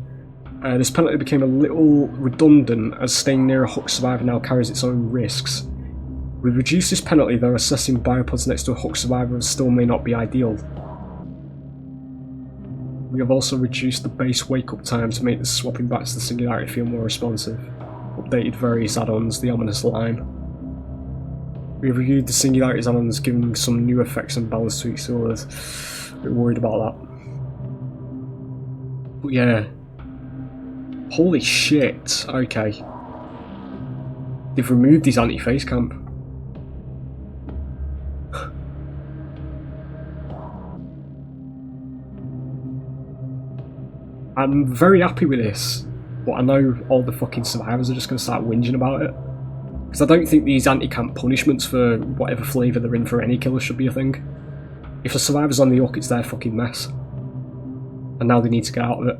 This penalty became a little redundant as staying near a hook survivor now carries its own risks. We reduce this penalty, though assessing biopods next to a hook survivor still may not be ideal. We have also reduced the base wake-up time to make the swapping back to the Singularity feel more responsive. Updated various add-ons, the ominous line. We have reviewed the Singularity's add-ons, giving some new effects and balance tweaks, so I was a bit worried about that. But yeah. Holy shit, okay. They've removed his anti-face camp. I'm very happy with this, but I know all the fucking survivors are just going to start whinging about it. Because I don't think these anti-camp punishments for whatever flavour they're in for any killer should be a thing. If a survivor's on the hook, it's their fucking mess. And now they need to get out of it.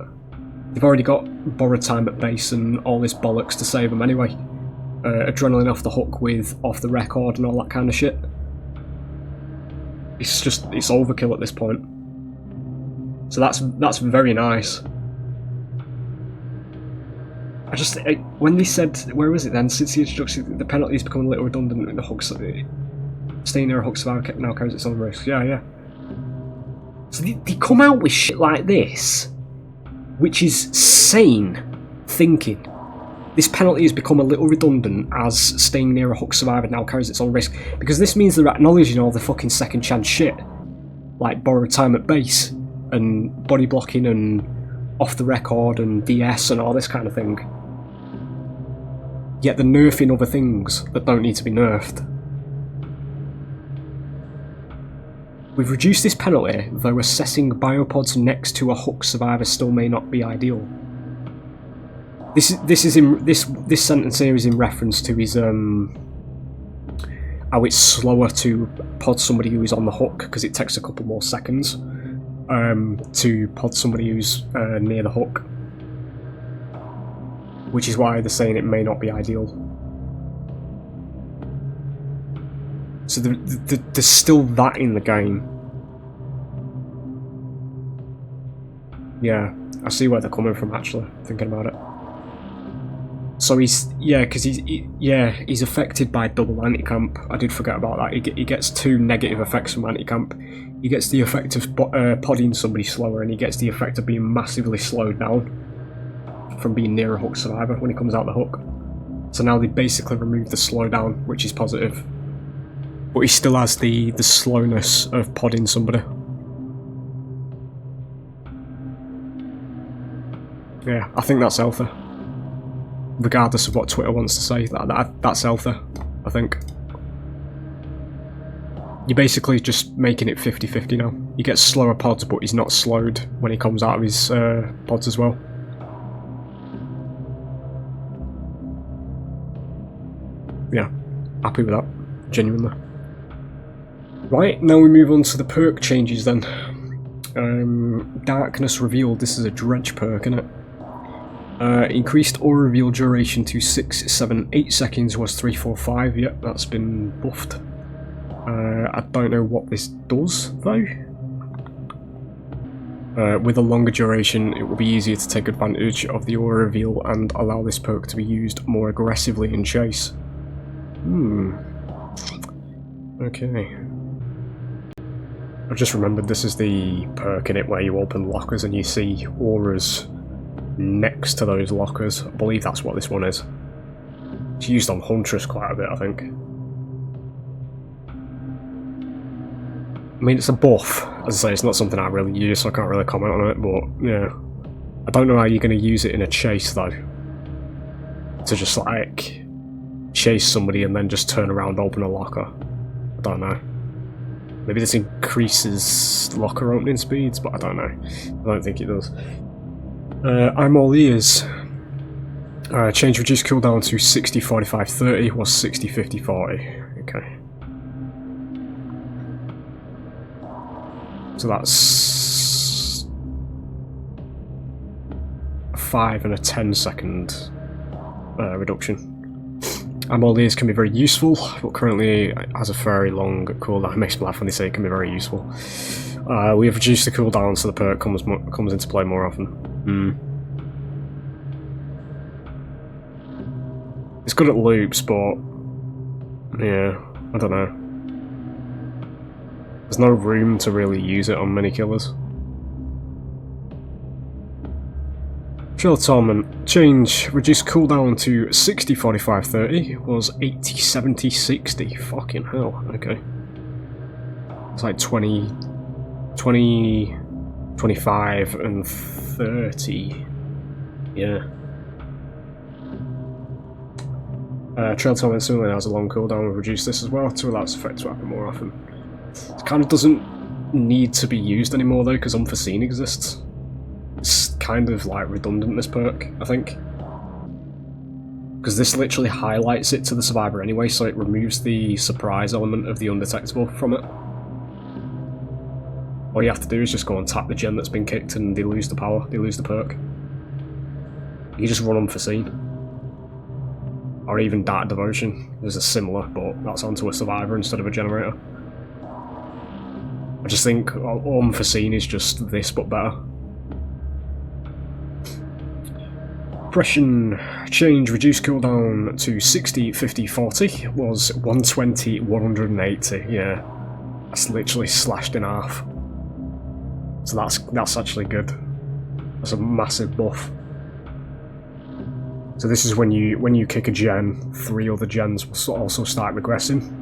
They've already got borrowed time at base and all this bollocks to save them anyway. Adrenaline off the hook with off the record and all that kind of shit. It's overkill at this point. So that's very nice. When they said, where was it then? Since the introduction, the penalty's become a little redundant in the hooks. Staying near a hook survivor now carries its own risk. Yeah. So they come out with shit like this, which is sane thinking. This penalty has become a little redundant as staying near a hook survivor now carries its own risk, because this means they're acknowledging all the fucking second chance shit, like borrowed time at base and body blocking and off the record and DS and all this kind of thing. Yet they're nerfing other things that don't need to be nerfed. We've reduced this penalty, though assessing biopods next to a hook survivor still may not be ideal. This sentence here is in reference to his how it's slower to pod somebody who is on the hook because it takes a couple more seconds to pod somebody who's near the hook, which is why they're saying it may not be ideal. So there's still that in the game. Yeah, I see where they're coming from actually, thinking about it. So he's affected by double anti-camp. I did forget about that. He gets two negative effects from anti-camp. He gets the effect of podding somebody slower, and he gets the effect of being massively slowed down from being near a hook survivor when he comes out the hook. So now they basically remove the slowdown, which is positive. But he still has the slowness of podding somebody. Yeah, I think that's healthy. Regardless of what Twitter wants to say, that's healthy, I think. You're basically just making it 50-50 now. He gets slower pods, but he's not slowed when he comes out of his pods as well. Yeah, happy with that, genuinely. Right, now we move on to the perk changes then. Darkness revealed, this is a dredge perk, isn't it? Increased aura reveal duration to 6, 7, 8 seconds was 3, 4, 5. Yep, that's been buffed. I don't know what this does though. With a longer duration, it will be easier to take advantage of the aura reveal and allow this perk to be used more aggressively in chase. Okay. I've just remembered this is the perk in it where you open lockers and you see auras next to those lockers. I believe that's what this one is. It's used on Huntress quite a bit, I think. I mean, it's a buff. As I say, it's not something I really use, so I can't really comment on it, but yeah. I don't know how you're going to use it in a chase, though. To just, like, chase somebody and then just turn around, open a locker. I don't know. Maybe this increases locker opening speeds, but I don't know. I don't think it does. I'm all ears. Change reduce cooldown to 60, 45, 30 was 60, 50, 40. Okay. So that's a 5 and a 10-second reduction. All ears can be very useful, but currently it has a very long cooldown. It makes me laugh when they say it can be very useful. We have reduced the cooldown so the perk comes into play more often. It's good at loops, but yeah, I don't know. There's no room to really use it on many killers. Chill Torment. Change. Reduce cooldown to 60, 45, 30 was 80, 70, 60. Fucking hell. Okay. It's like 20, 25 and 30. Yeah. Trail Torment similarly has a long cooldown. We've reduced this as well to allow its effect to happen more often. It kind of doesn't need to be used anymore though, because Unforeseen exists. It's kind of like redundant, this perk, I think. Because this literally highlights it to the survivor anyway, so it removes the surprise element of the undetectable from it. All you have to do is just go and tap the gen that's been kicked and they lose the power, they lose the perk. You just run Unforeseen. Or even Dark Devotion. There's a similar, but that's onto a survivor instead of a generator. I just think Unforeseen is just this, but better. Oppression. Change. Reduce cooldown to 60, 50, 40 was 120, 180. Yeah. That's literally slashed in half. So that's actually good. That's a massive buff. So this is when you kick a gen, 3 other gens will also start regressing.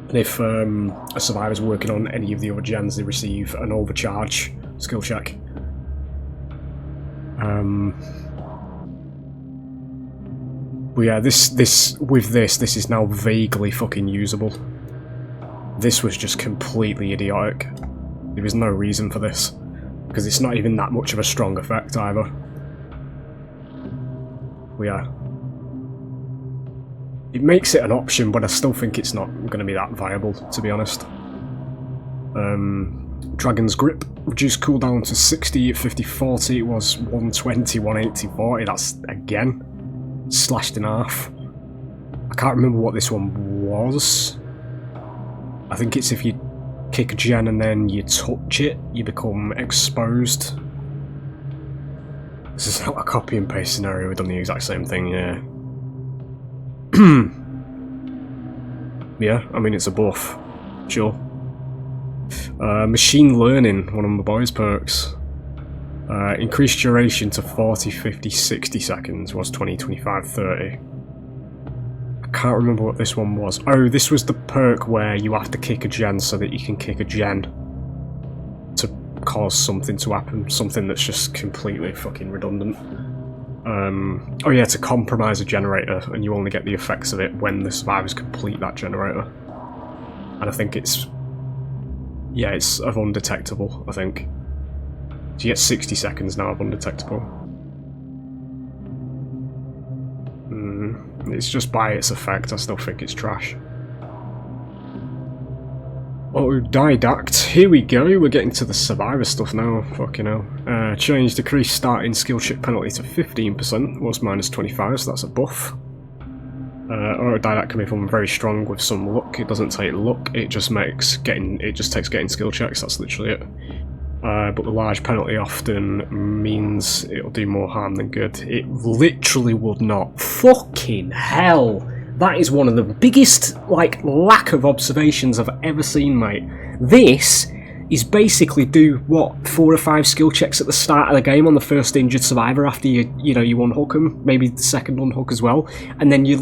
And if a survivor's working on any of the other gens, they receive an overcharge skill check. But yeah, this is now vaguely fucking usable. This was just completely idiotic. There was no reason for this, because it's not even that much of a strong effect either. But yeah. It makes it an option, but I still think it's not going to be that viable, to be honest. Dragon's Grip. Reduced cooldown to 60, 50, 40 was 120, 180, 40. That's, again, slashed in half. I can't remember what this one was. I think it's if you kick a gen and then you touch it, you become exposed. This is not a copy and paste scenario, we've done the exact same thing, yeah. Yeah, I mean it's a buff, sure. Machine Learning, one of my boys' perks. Increased duration to 40, 50, 60 seconds was 20, 25, 30. I can't remember what this one was. Oh, this was the perk where you have to kick a gen so that you can kick a gen to cause something to happen, something that's just completely fucking redundant. Oh yeah, to compromise a generator, and you only get the effects of it when the survivors complete that generator. And I think it's... yeah, it's of undetectable, I think. So you get 60 seconds now of undetectable. It's just by its effect, I still think it's trash. Autodidact, here we go, we're getting to the survivor stuff now, fucking hell. Change decrease starting skill check penalty to 15%, was minus 25, so that's a buff. Autodidact can become very strong with some luck. It doesn't take luck, it just takes getting skill checks, that's literally it. But the large penalty often means it'll do more harm than good. It literally would not. Fucking hell! That is one of the biggest, like, lack of observations I've ever seen, mate. This is basically do, what, 4 or 5 skill checks at the start of the game on the first injured survivor after you unhook them, maybe the second unhook as well, and then you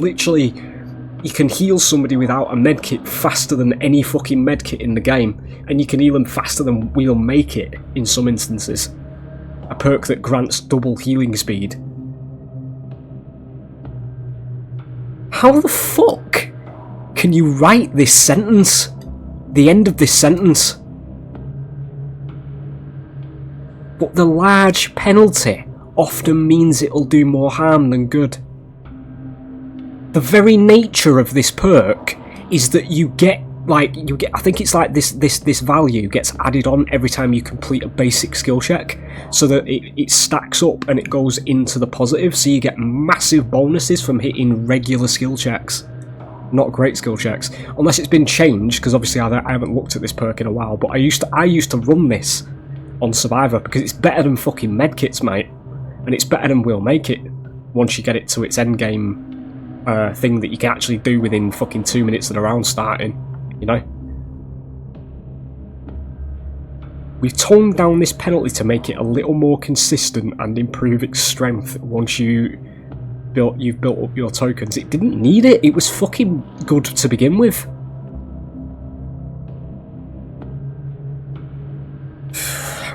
can heal somebody without a medkit faster than any fucking medkit in the game, and you can heal them faster than we'll make it in some instances. A perk that grants double healing speed. How the fuck can you write this sentence? The end of this sentence. But the large penalty often means it'll do more harm than good. The very nature of this perk is that you get, I think it's like this value gets added on every time you complete a basic skill check, so that it stacks up and it goes into the positive, so you get massive bonuses from hitting regular skill checks. Not great skill checks, unless it's been changed, because obviously I haven't looked at this perk in a while, but I used to run this on Survivor, because it's better than fucking medkits, mate, and it's better than We'll Make It, once you get it to its end game thing that you can actually do within fucking 2 minutes of the round starting, you know? We've toned down this penalty to make it a little more consistent and improve its strength once you've built up your tokens. It didn't need it, it was fucking good to begin with.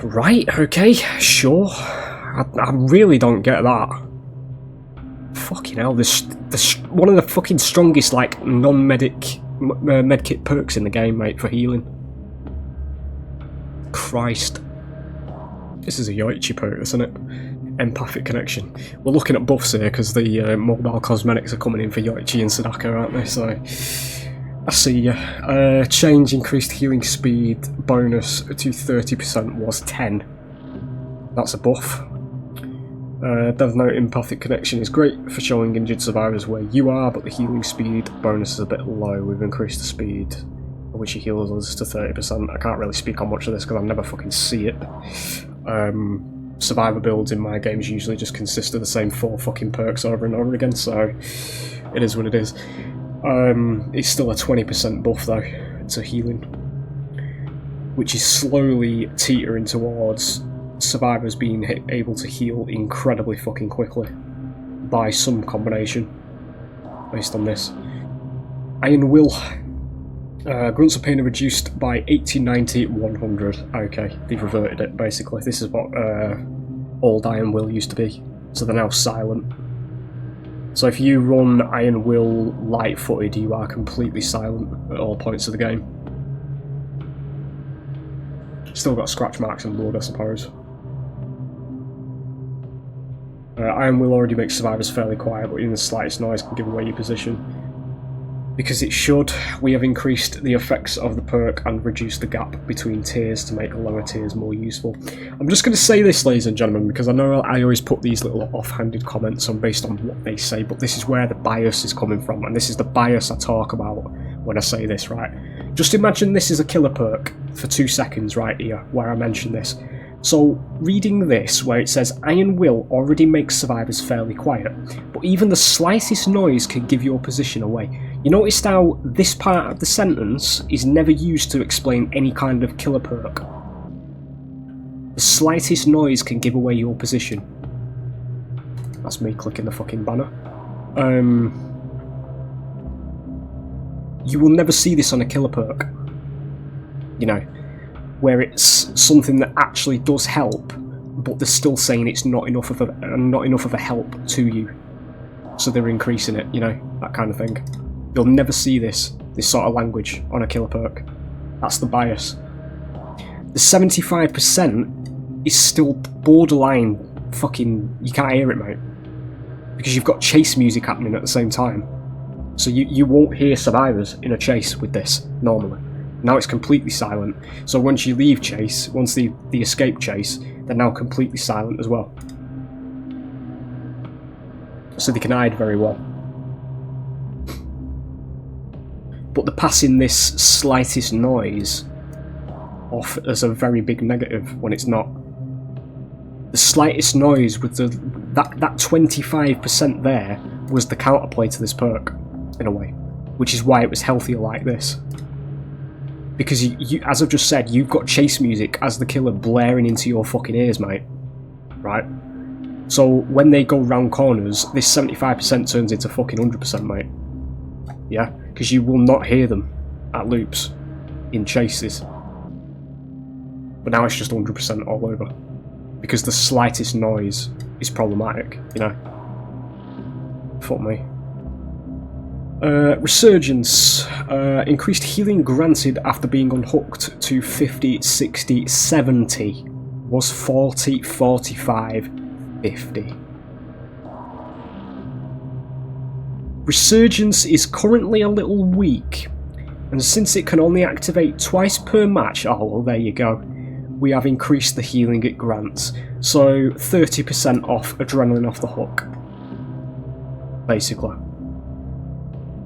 Right, okay, sure. I really don't get that. Fucking hell, this one of the fucking strongest, like, medkit perks in the game, mate, for healing. Christ. This is a Yoichi perk, isn't it? Empathic connection. We're looking at buffs here, because the mobile cosmetics are coming in for Yoichi and Sadaka, aren't they? So, I see ya. Change increased healing speed bonus to 30% was 10. That's a buff. Death Note Empathic Connection is great for showing injured survivors where you are, but the healing speed bonus is a bit low. We've increased the speed at which he heals us to 30%. I can't really speak on much of this because I never fucking see it. Survivor builds in my games usually just consist of the same 4 fucking perks over and over again, so it is what it is. It's still a 20% buff though to healing, which is slowly teetering towards survivors being able to heal incredibly fucking quickly by some combination based on this. Iron Will. Grunts of Pain are reduced by 80, 90, 100. Okay, they've reverted it basically. This is what old Iron Will used to be, so they're now silent. So if you run Iron Will light-footed, you are completely silent at all points of the game. Still got scratch marks and blood, I suppose. Iron Will already makes survivors fairly quiet, but even the slightest noise can give away your position. Because it should, we have increased the effects of the perk and reduced the gap between tiers to make the lower tiers more useful. I'm just going to say this, ladies and gentlemen, because I know I always put these little offhanded comments on based on what they say, but this is where the bias is coming from, and this is the bias I talk about when I say this, right? Just imagine this is a killer perk for 2 seconds right here, where I mention this. So, reading this, where it says, Iron Will already makes survivors fairly quiet, but even the slightest noise can give your position away. You noticed how this part of the sentence is never used to explain any kind of killer perk. The slightest noise can give away your position. That's me clicking the fucking banner. You will never see this on a killer perk. You know, where it's something that actually does help, but they're still saying it's not enough of a help to you, so they're increasing it. You know, that kind of thing. You'll never see this sort of language on a killer perk. That's the bias. The 75% is still borderline fucking. You can't hear it, mate, because you've got chase music happening at the same time. So you won't hear survivors in a chase with this normally. Now it's completely silent. So once you leave chase, once the escape chase, they're now completely silent as well. So they can hide very well. But they're passing this slightest noise off as a very big negative when it's not. The slightest noise with that 25% there was the counterplay to this perk. in a way, which is why it was healthier like this. Because you, as I've just said, you've got chase music as the killer blaring into your fucking ears, mate. Right? So when they go round corners, this 75% turns into fucking 100%, mate. Yeah? Because you will not hear them at loops in chases. But now it's just 100% all over. Because the slightest noise is problematic, you know? Fuck me. Resurgence. Increased healing granted after being unhooked to 50, 60, 70 was 40, 45, 50. Resurgence is currently a little weak, and since it can only activate twice per match, oh well, there you go, we have increased the healing it grants. So 30% off adrenaline off the hook, basically.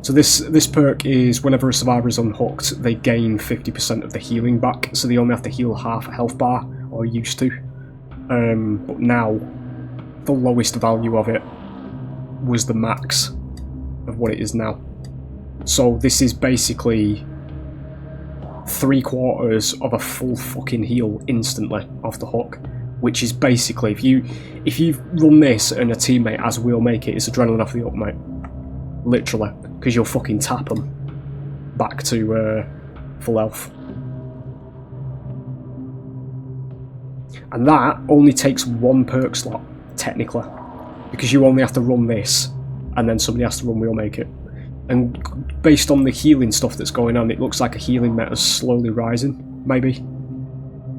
So this perk is whenever a survivor is unhooked, they gain 50% of the healing back, so they only have to heal half a health bar, or used to. But now, the lowest value of it was the max of what it is now. So this is basically 3/4 of a full fucking heal instantly off the hook, which is basically, if you run this and a teammate, as we'll make it, it's adrenaline off the up, mate. Literally, because you'll fucking tap them back to full health. And that only takes one perk slot, technically, because you only have to run this, and then somebody has to run We'll Make It. And based on the healing stuff that's going on, it looks like a healing meta's slowly rising, maybe.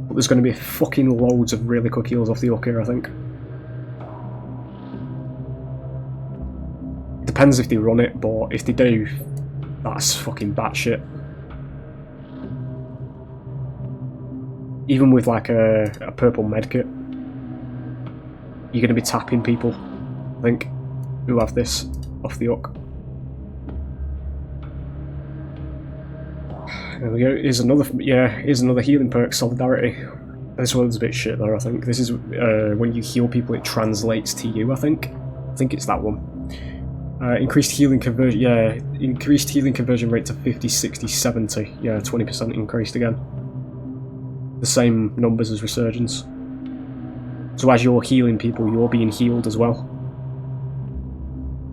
But there's going to be fucking loads of really quick heals off the hook here, I think. Depends if they run it, but if they do, that's fucking batshit. Even with like a purple medkit, you're going to be tapping people, I think, who have this off the hook. There we go. Here's another healing perk, Solidarity. This one's a bit shit though, I think. This is when you heal people, it translates to you, I think. I think it's that one. Increased healing conversion, increased healing conversion rate to 50, 60, 70. Yeah, 20% increased again. The same numbers as Resurgence. So as you're healing people, you're being healed as well.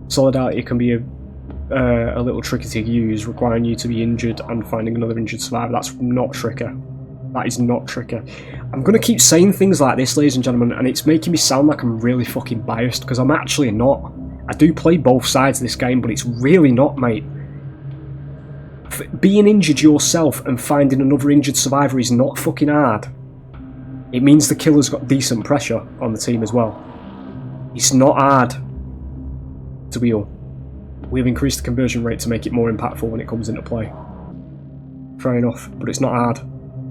Solidarity can be a little tricky to use, requiring you to be injured and finding another injured survivor. That's not tricky. That is not tricky. I'm going to keep saying things like this, ladies and gentlemen, and it's making me sound like I'm really fucking biased, because I'm actually not. I do play both sides of this game, but it's really not, mate. Being injured yourself and finding another injured survivor is not fucking hard. It means the killer's got decent pressure on the team as well. It's not hard to heal. We've increased the conversion rate to make it more impactful when it comes into play. Fair enough, but it's not hard.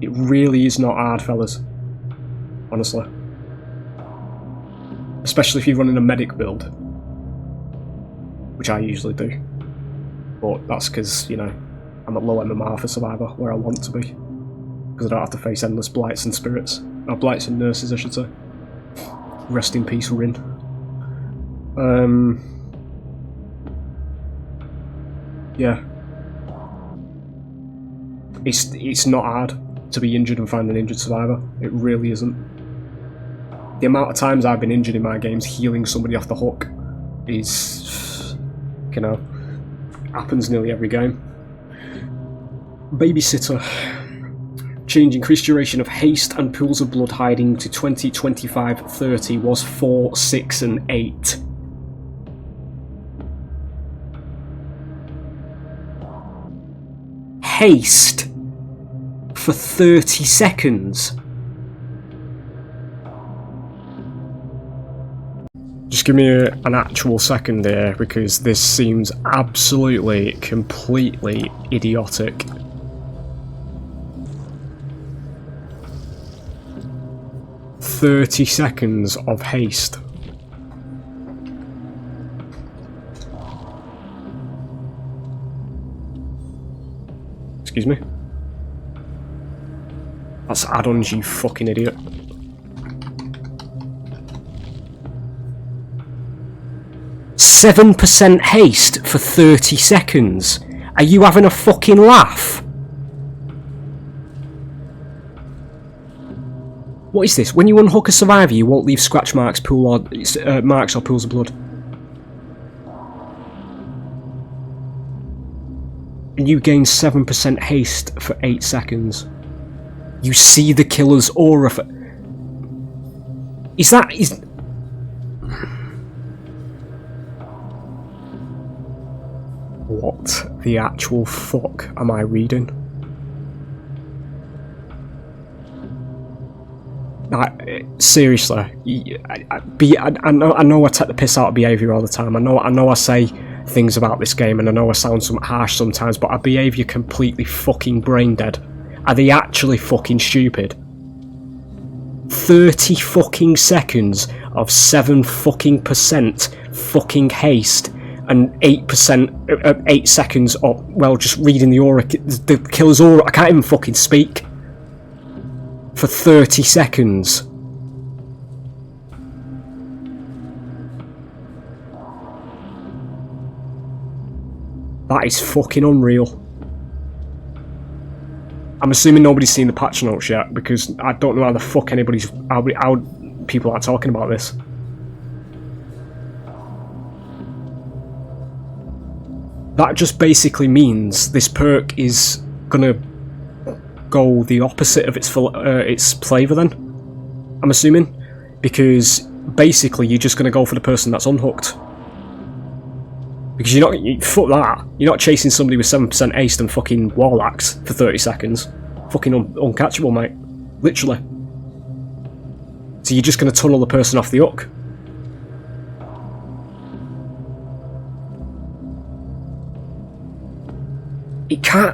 It really is not hard, fellas. Honestly. Especially if you're running a medic build. Which I usually do. But that's because, you know, I'm at low MMR for Survivor, where I want to be. Because I don't have to face endless blights and spirits. Or blights and nurses, I should say. Rest in peace, Rin. Yeah. It's not hard to be injured and find an injured survivor. It really isn't. The amount of times I've been injured in my games healing somebody off the hook is, you know, happens nearly every game. Babysitter. Change increased duration of haste and pools of blood hiding to 20, 25, 30 was 4, 6 and 8. Haste for 30 seconds. Just give me an actual second there, because this seems absolutely, completely idiotic. $30 of haste. Excuse me? That's add-ons, you fucking idiot. 7% haste for 30 seconds. Are you having a fucking laugh? What is this? When you unhook a survivor, you won't leave scratch marks, marks or pools of blood. And you gain 7% haste for 8 seconds. You see the killer's aura for... Is... What the actual fuck am I reading? Seriously, I know I take the piss out of behaviour all the time. I know I say things about this game, and I know I sound harsh sometimes, but our behaviour completely fucking brain dead. Are they actually fucking stupid? 30 fucking seconds of 7 fucking percent fucking haste and 8%, 8 seconds of, well, just reading the aura, the killer's aura. I can't even fucking speak. For 30 seconds. That is fucking unreal. I'm assuming nobody's seen the patch notes yet, because I don't know how the fuck how people are talking about this. That just basically means this perk is gonna go the opposite of its flavour then, I'm assuming, because basically you're just going to go for the person that's unhooked, because fuck that, you're not chasing somebody with 7% haste and fucking wall axe for 30 seconds. Fucking uncatchable, mate, literally. So you're just going to tunnel the person off the hook.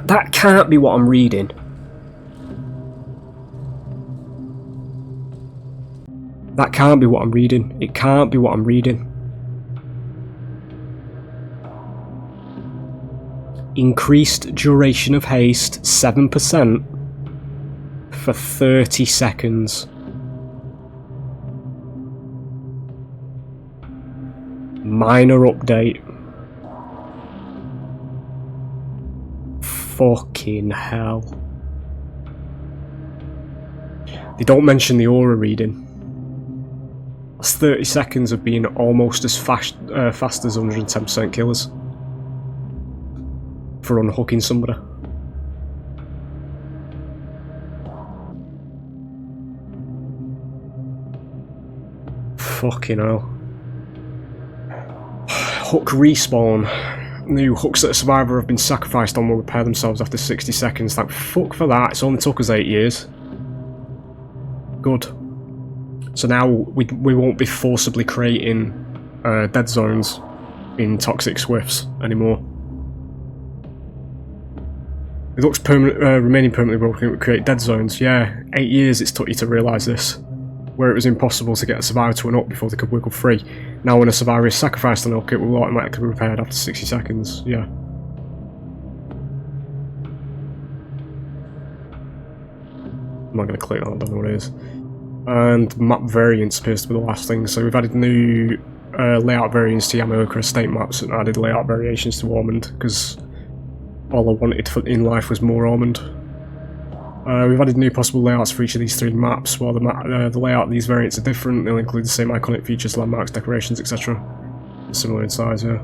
That can't be what I'm reading. That can't be what I'm reading. It can't be what I'm reading. Increased duration of haste, 7% for 30 seconds. Minor update. Fucking hell. They don't mention the aura reading. That's 30 seconds of being almost as fast as 110% killers for unhooking somebody. Fucking hell. Hook respawn. New hooks that a survivor have been sacrificed on will repair themselves after 60 seconds. Thank fuck for that. It's only took us 8 years. Good. So now we won't be forcibly creating dead zones in toxic swifts anymore. It looks remaining permanently broken. It would create dead zones. Yeah, 8 years it's took you to realise this. Where it was impossible to get a survivor to an hook before they could wiggle free. Now when a survivor is sacrificed on a hook, it will automatically be repaired after 60 seconds. Yeah. I'm not going to click that, I don't know what it is. And map variants appears to be the last thing. So we've added new layout variants to Yamaoka estate maps and added layout variations to Ormond, because all I wanted in life was more Ormond. We've added new possible layouts for each of these 3 maps. While the layout of these variants are different, they'll include the same iconic features, landmarks, decorations, etc. Similar in size, yeah.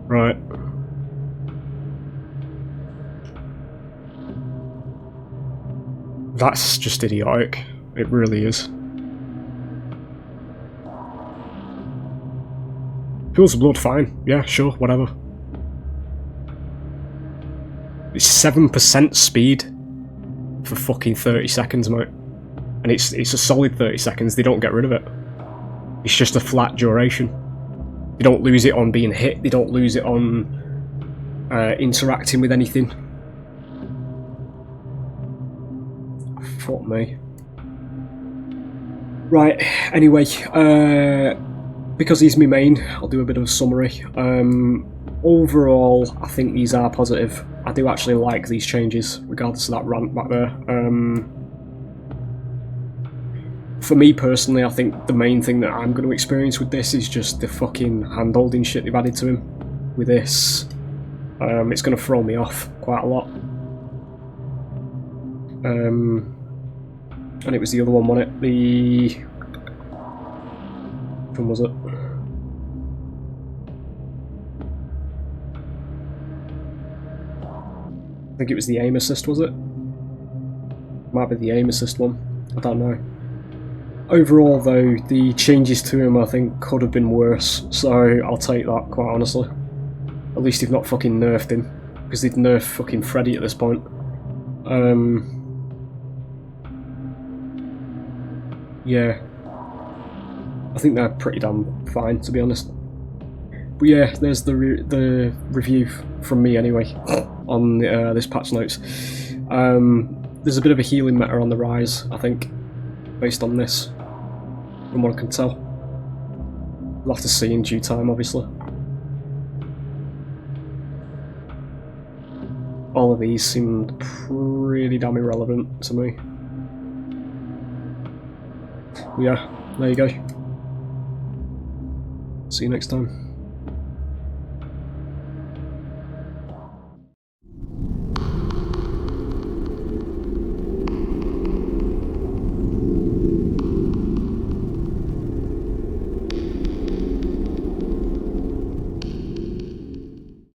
Right. That's just idiotic. It really is. Pools of blood, fine. Yeah, sure, whatever. It's 7% speed for fucking 30 seconds, mate. And it's a solid 30 seconds, they don't get rid of it. It's just a flat duration. They don't lose it on being hit, they don't lose it on interacting with anything. Fuck me. Right, anyway, because he's my main, I'll do a bit of a summary. Overall, I think these are positive. I do actually like these changes, regardless of that rant back there. for me personally, I think the main thing that I'm going to experience with this is just the fucking hand-holding shit they've added to him. With this, it's going to throw me off quite a lot. And it was the other one, wasn't it? The... which one was it? I think it was the aim assist, was it? Might be the aim assist one. I don't know. Overall, though, the changes to him I think could have been worse, so I'll take that, quite honestly. At least they've not fucking nerfed him, because they'd nerf fucking Freddy at this point. Yeah. I think they're pretty damn fine, to be honest. But yeah, there's the review from me anyway, on this patch notes. There's a bit of a healing meta on the rise, I think, based on this, from what I can tell. We'll have to see in due time, obviously. All of these seemed pretty damn irrelevant to me. Yeah, there you go. See you next time.